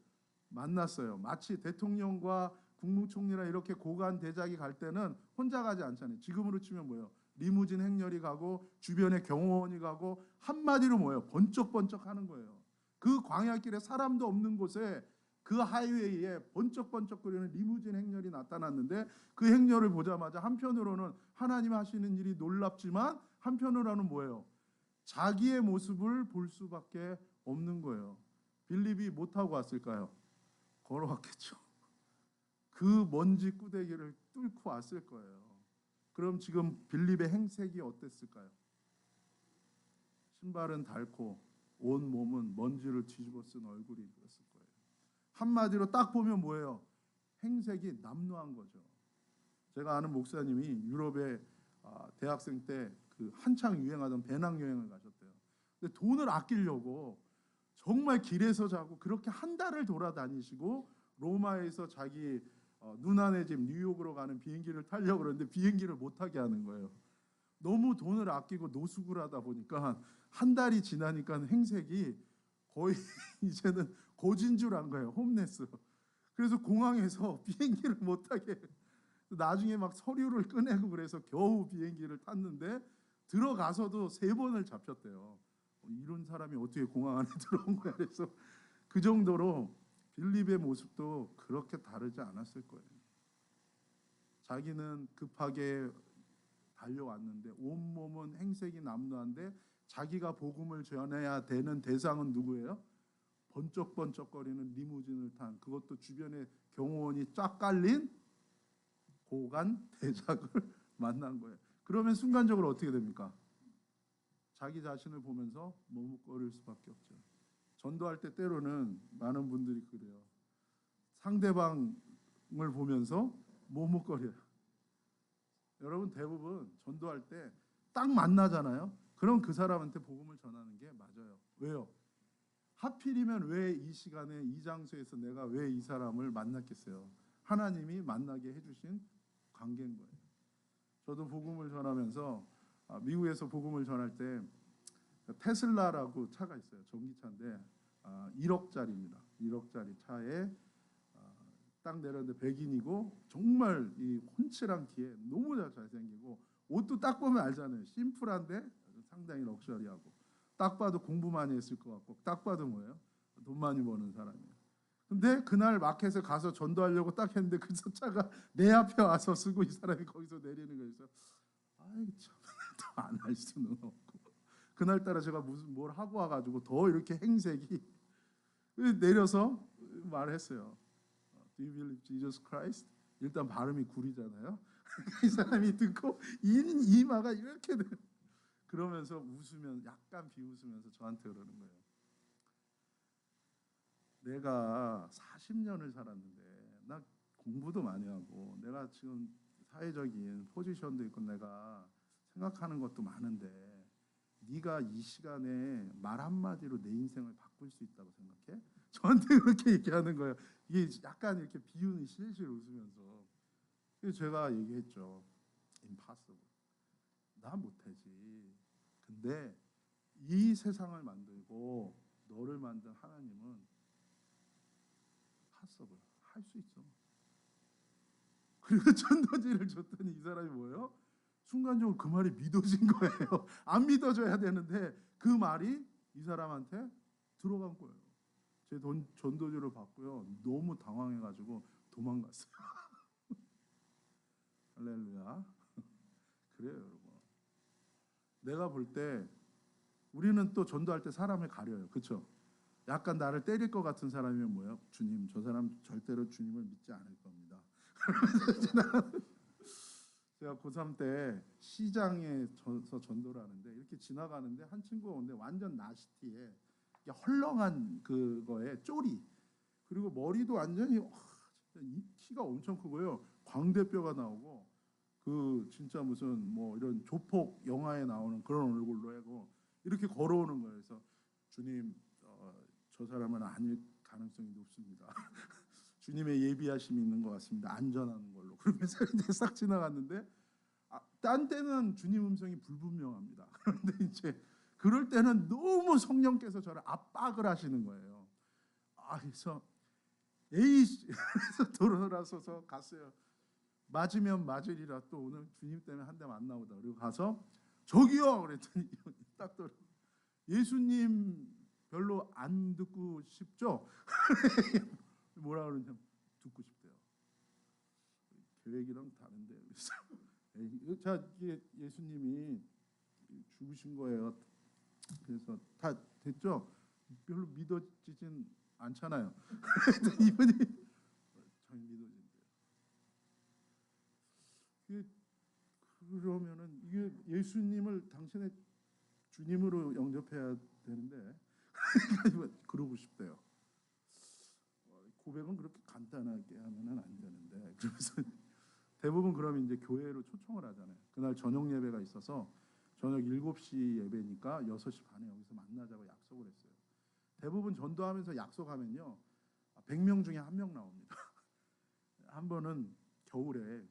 만났어요. 마치 대통령과 국무총리나 이렇게 고관 대작이 갈 때는 혼자 가지 않잖아요. 지금으로 치면 뭐예요? 리무진 행렬이 가고 주변에 경호원이 가고 한마디로 뭐예요? 번쩍번쩍 하는 거예요. 그 광야길에 사람도 없는 곳에 그 하이웨이에 번쩍번쩍거리는 리무진 행렬이 나타났는데 그 행렬을 보자마자 한편으로는 하나님 하시는 일이 놀랍지만 한편으로는 뭐예요? 자기의 모습을 볼 수밖에 없는 거예요. 빌립이 못 타고 왔을까요? 걸어왔겠죠. 그 먼지 꾸대기를 뚫고 왔을 거예요. 그럼 지금 빌립의 행색이 어땠을까요? 신발은 닳고 온 몸은 먼지를 뒤집어 쓴 얼굴이 그랬을 거예요. 한마디로 딱 보면 뭐예요? 행색이 남루한 거죠. 제가 아는 목사님이 유럽에 대학생 때 그 한창 유행하던 배낭여행을 가셨대요. 근데 돈을 아끼려고 정말 길에서 자고 그렇게 한 달을 돌아다니시고 로마에서 자기 누나네 집 뉴욕으로 가는 비행기를 타려고 그러는데 비행기를 못 타게 하는 거예요. 너무 돈을 아끼고 노숙을 하다 보니까 한 달이 지나니까 행색이 거의 이제는 고진 줄 안 거예요. 홈레스. 그래서 공항에서 비행기를 못 타게 나중에 막 서류를 꺼내고 그래서 겨우 비행기를 탔는데 들어가서도 3번을 잡혔대요. 이런 사람이 어떻게 공항 안에 들어온 거야. 그래서 그 정도로 빌립의 모습도 그렇게 다르지 않았을 거예요. 자기는 급하게 달려왔는데 온몸은 행색이 남루한데 자기가 복음을 전해야 되는 대상은 누구예요? 번쩍번쩍거리는 리무진을 탄, 그것도 주변에 경호원이 쫙 깔린 고관 대작을 만난 거예요. 그러면 순간적으로 어떻게 됩니까? 자기 자신을 보면서 머뭇거릴 수밖에 없죠. 전도할 때 때로는 많은 분들이 그래요. 상대방을 보면서 머뭇거려요. 여러분 대부분 전도할 때 딱 만나잖아요. 그럼 그 사람한테 복음을 전하는 게 맞아요. 왜요? 하필이면 왜 이 시간에 이 장소에서 내가 왜 이 사람을 만났겠어요? 하나님이 만나게 해주신 관계인 거예요. 저도 복음을 전하면서 미국에서 복음을 전할 때 테슬라라고 차가 있어요. 전기차인데 1억짜리입니다. 1억짜리 차에 딱 내렸는데 백인이고 정말 이 훤칠한 키에 너무 잘생기고 옷도 딱 보면 알잖아요. 심플한데 상당히 럭셔리하고 딱 봐도 공부 많이 했을 것 같고 딱 봐도 뭐예요? 돈 많이 버는 사람이에요. 근데 그날 마켓에 가서 전도하려고 딱 했는데 그 차가 내 앞에 와서 쓰고 이 사람이 거기서 내리는 거예요. 아이 참, 더 안 할 수는 없고 그날따라 제가 무슨 뭘 하고 와가지고 더 이렇게 행색이 내려서 말했어요. Do you believe Jesus Christ? 일단 발음이 구리잖아요. 이 사람이 듣고 이마가 이렇게 돼. 그러면서 웃으면 약간 비웃으면서 저한테 그러는 거예요. 내가 40년을 살았는데 나 공부도 많이 하고 내가 지금 사회적인 포지션도 있고 내가 생각하는 것도 많은데 네가 이 시간에 말 한마디로 내 인생을 바꿀 수 있다고 생각해? 저한테 그렇게 얘기하는 거예요. 이게 약간 이렇게 비웃는 실실 웃으면서. 그래서 제가 얘기했죠. Impossible. 나 못하지. 근데 이 세상을 만들고 너를 만든 하나님은 possible. 할 수 있어. 그리고 전도지를 줬더니 이 사람이 뭐예요? 순간적으로 그 말이 믿어진 거예요. 안 믿어져야 되는데 그 말이 이 사람한테 들어간 거예요. 제 전도지를 받고요. 너무 당황해가지고 도망갔어요. 할렐루야. 그래요, 여러분. 내가 볼 때 우리는 또 전도할 때 사람을 가려요. 그렇죠? 약간 나를 때릴 것 같은 사람이면 뭐예요? 주님, 저 사람 절대로 주님을 믿지 않을 겁니다. 제가 고3 때 시장에서 전도를 하는데 이렇게 지나가는데 한 친구가 오는데 완전 나시티에 헐렁한 그거에 쪼리 그리고 머리도 완전히 키가 엄청 크고요. 광대뼈가 나오고 그 진짜 무슨 뭐 이런 조폭 영화에 나오는 그런 얼굴로 하고 이렇게 걸어오는 거예요. 그래서 주님 저 사람은 아닐 가능성이 높습니다. 주님의 예비하심이 있는 것 같습니다. 안전한 걸로. 그러면서 이제 싹 지나갔는데 딴 때는 주님 음성이 불분명합니다. 그런데 이제 그럴 때는 너무 성령께서 저를 압박을 하시는 거예요. 그래서 그래서 돌아서서 갔어요. 맞으면 맞으리라. 또 오늘 주님 때문에 한 대 안 나오다. 그리고 가서 저기요 그랬더니 딱 돌아. 예수님 별로 안 듣고 싶죠? 뭐라 그러냐 듣고 싶대요. 계획이랑 다른데. 그래서 자 예수님이 죽으신 거예요. 그래서 다 됐죠? 별로 믿어지진 않잖아요. 이분이 잘 믿어진대요. 그러면은 이게 예수님을 당신의 주님으로 영접해야 되는데 그러고 싶대요. 고백은 그렇게 간단하게 하면은 안 되는데 그래서 대부분 그러면 이제 교회로 초청을 하잖아요. 그날 저녁 예배가 있어서 저녁 7시 예배니까 6시 반에 여기서 만나자고 약속을 했어요. 대부분 전도하면서 약속하면요 100명 중에 1명 나옵니다. 한 번은 겨울에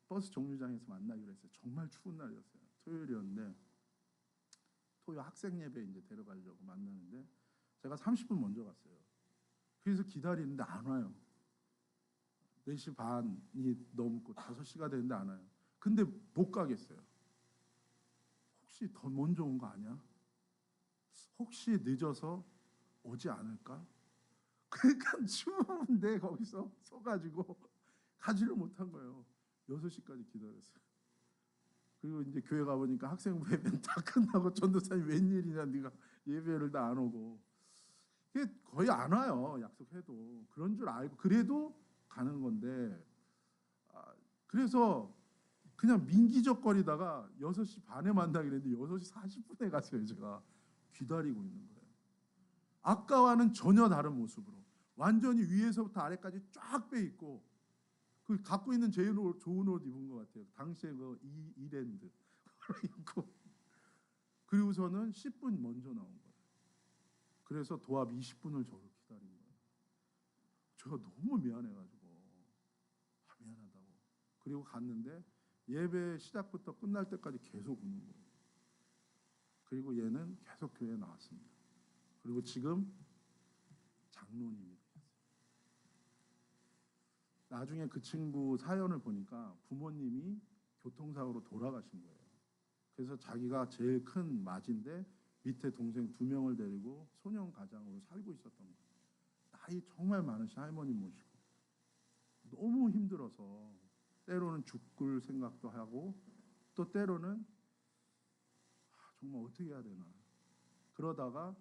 버스 정류장에서 만나기로 했어요. 정말 추운 날이었어요. 토요일이었는데 토요 학생 예배 이제 데려가려고 만나는데 제가 30분 먼저 갔어요. 그래서 기다리는데 안 와요. 4시 반이 넘고 5시가 되는데 안 와요. 근데 못 가겠어요. 혹시 더 먼저 온 거 아니야? 혹시 늦어서 오지 않을까? 그러니까 추운데 거기서 서가지고 가지를 못한 거예요. 6시까지 기다렸어요. 그리고 이제 교회 가보니까 학생부 예배는 다 끝나고 전도사님 웬일이냐 네가 예배를 다 안 오고. 그게 거의 안 와요. 약속해도. 그런 줄 알고 그래도 가는 건데 그래서 그냥 민기적거리다가 6시 반에 만나기로 했는데 6시 40분에 갔어요. 제가 기다리고 있는 거예요. 아까와는 전혀 다른 모습으로 완전히 위에서부터 아래까지 쫙 빼 입고 그 갖고 있는 제일 좋은 옷 입은 것 같아요. 당시에 그 이랜드 입고 그리고서는 10분 먼저 나온 거예요. 그래서 도합 20분을 저를 기다린 거예요. 제가 너무 미안해가지고 미안하다고. 그리고 갔는데 예배 시작부터 끝날 때까지 계속 우는 거예요. 그리고 얘는 계속 교회에 나왔습니다. 그리고 지금 장로님이 되셨어요. 나중에 그 친구 사연을 보니까 부모님이 교통사고로 돌아가신 거예요. 그래서 자기가 제일 큰 맏인데 밑에 동생 2명을 데리고 소년 가장으로 살고 있었던 거예요. 나이 정말 많으신 할머님 모시고 너무 힘들어서 때로는 죽을 생각도 하고 또 때로는 정말 어떻게 해야 되나 그러다가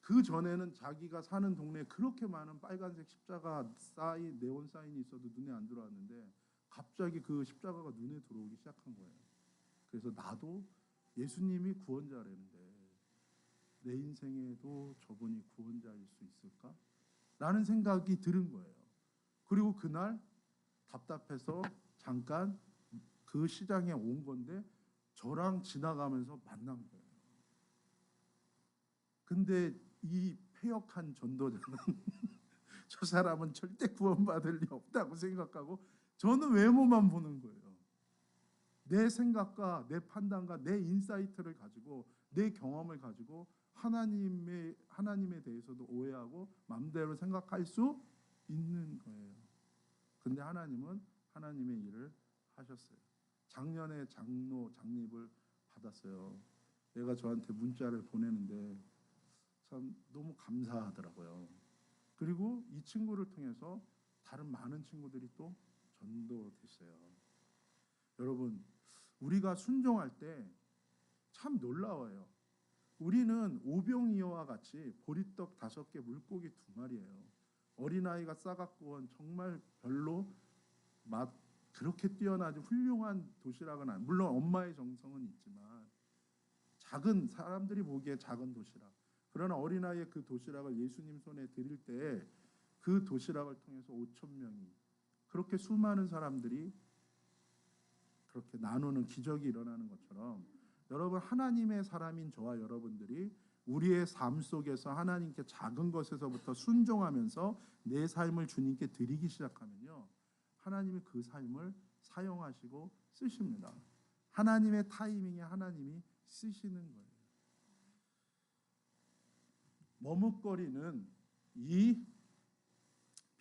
그 전에는 자기가 사는 동네에 그렇게 많은 빨간색 십자가 사인, 네온 사인이 있어도 눈에 안 들어왔는데 갑자기 그 십자가가 눈에 들어오기 시작한 거예요. 그래서 나도 예수님이 구원자라는데 내 인생에도 저분이 구원자일 수 있을까? 라는 생각이 들은 거예요. 그리고 그날 답답해서 잠깐 그 시장에 온 건데 저랑 지나가면서 만난 거예요. 근데 이 폐역한 전도자는 저 사람은 절대 구원받을 리 없다고 생각하고 저는 외모만 보는 거예요. 내 생각과 내 판단과 내 인사이트를 가지고 내 경험을 가지고 하나님에 대해서도 오해하고 마음대로 생각할 수 있는 거예요. 근데 하나님은 하나님의 일을 하셨어요. 작년에 장립을 받았어요. 얘가 저한테 문자를 보내는데 참 너무 감사하더라고요. 그리고 이 친구를 통해서 다른 많은 친구들이 또 전도됐어요. 여러분, 우리가 순종할 때 참 놀라워요. 우리는 오병이어와 같이 보리떡 5개, 물고기 2마리예요. 어린아이가 싸갖고 온 정말 별로 맛 그렇게 뛰어나지 훌륭한 도시락은 아니에요. 물론 엄마의 정성은 있지만 작은 사람들이 보기에 작은 도시락. 그러나 어린아이의 그 도시락을 예수님 손에 드릴 때 그 도시락을 통해서 5천 명이 그렇게 수많은 사람들이 그렇게 나누는 기적이 일어나는 것처럼 여러분 하나님의 사람인 저와 여러분들이 우리의 삶 속에서 하나님께 작은 것에서부터 순종하면서 내 삶을 주님께 드리기 시작하면요. 하나님이 그 삶을 사용하시고 쓰십니다. 하나님의 타이밍에 하나님이 쓰시는 거예요. 머뭇거리는 이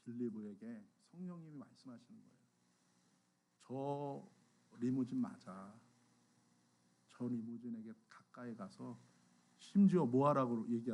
빌리브에게 성령님이 말씀하시는 거예요. 저 리무진 맞아. 저 리무진에게 가까이 가서 심지어 뭐 하라고 얘기하세요?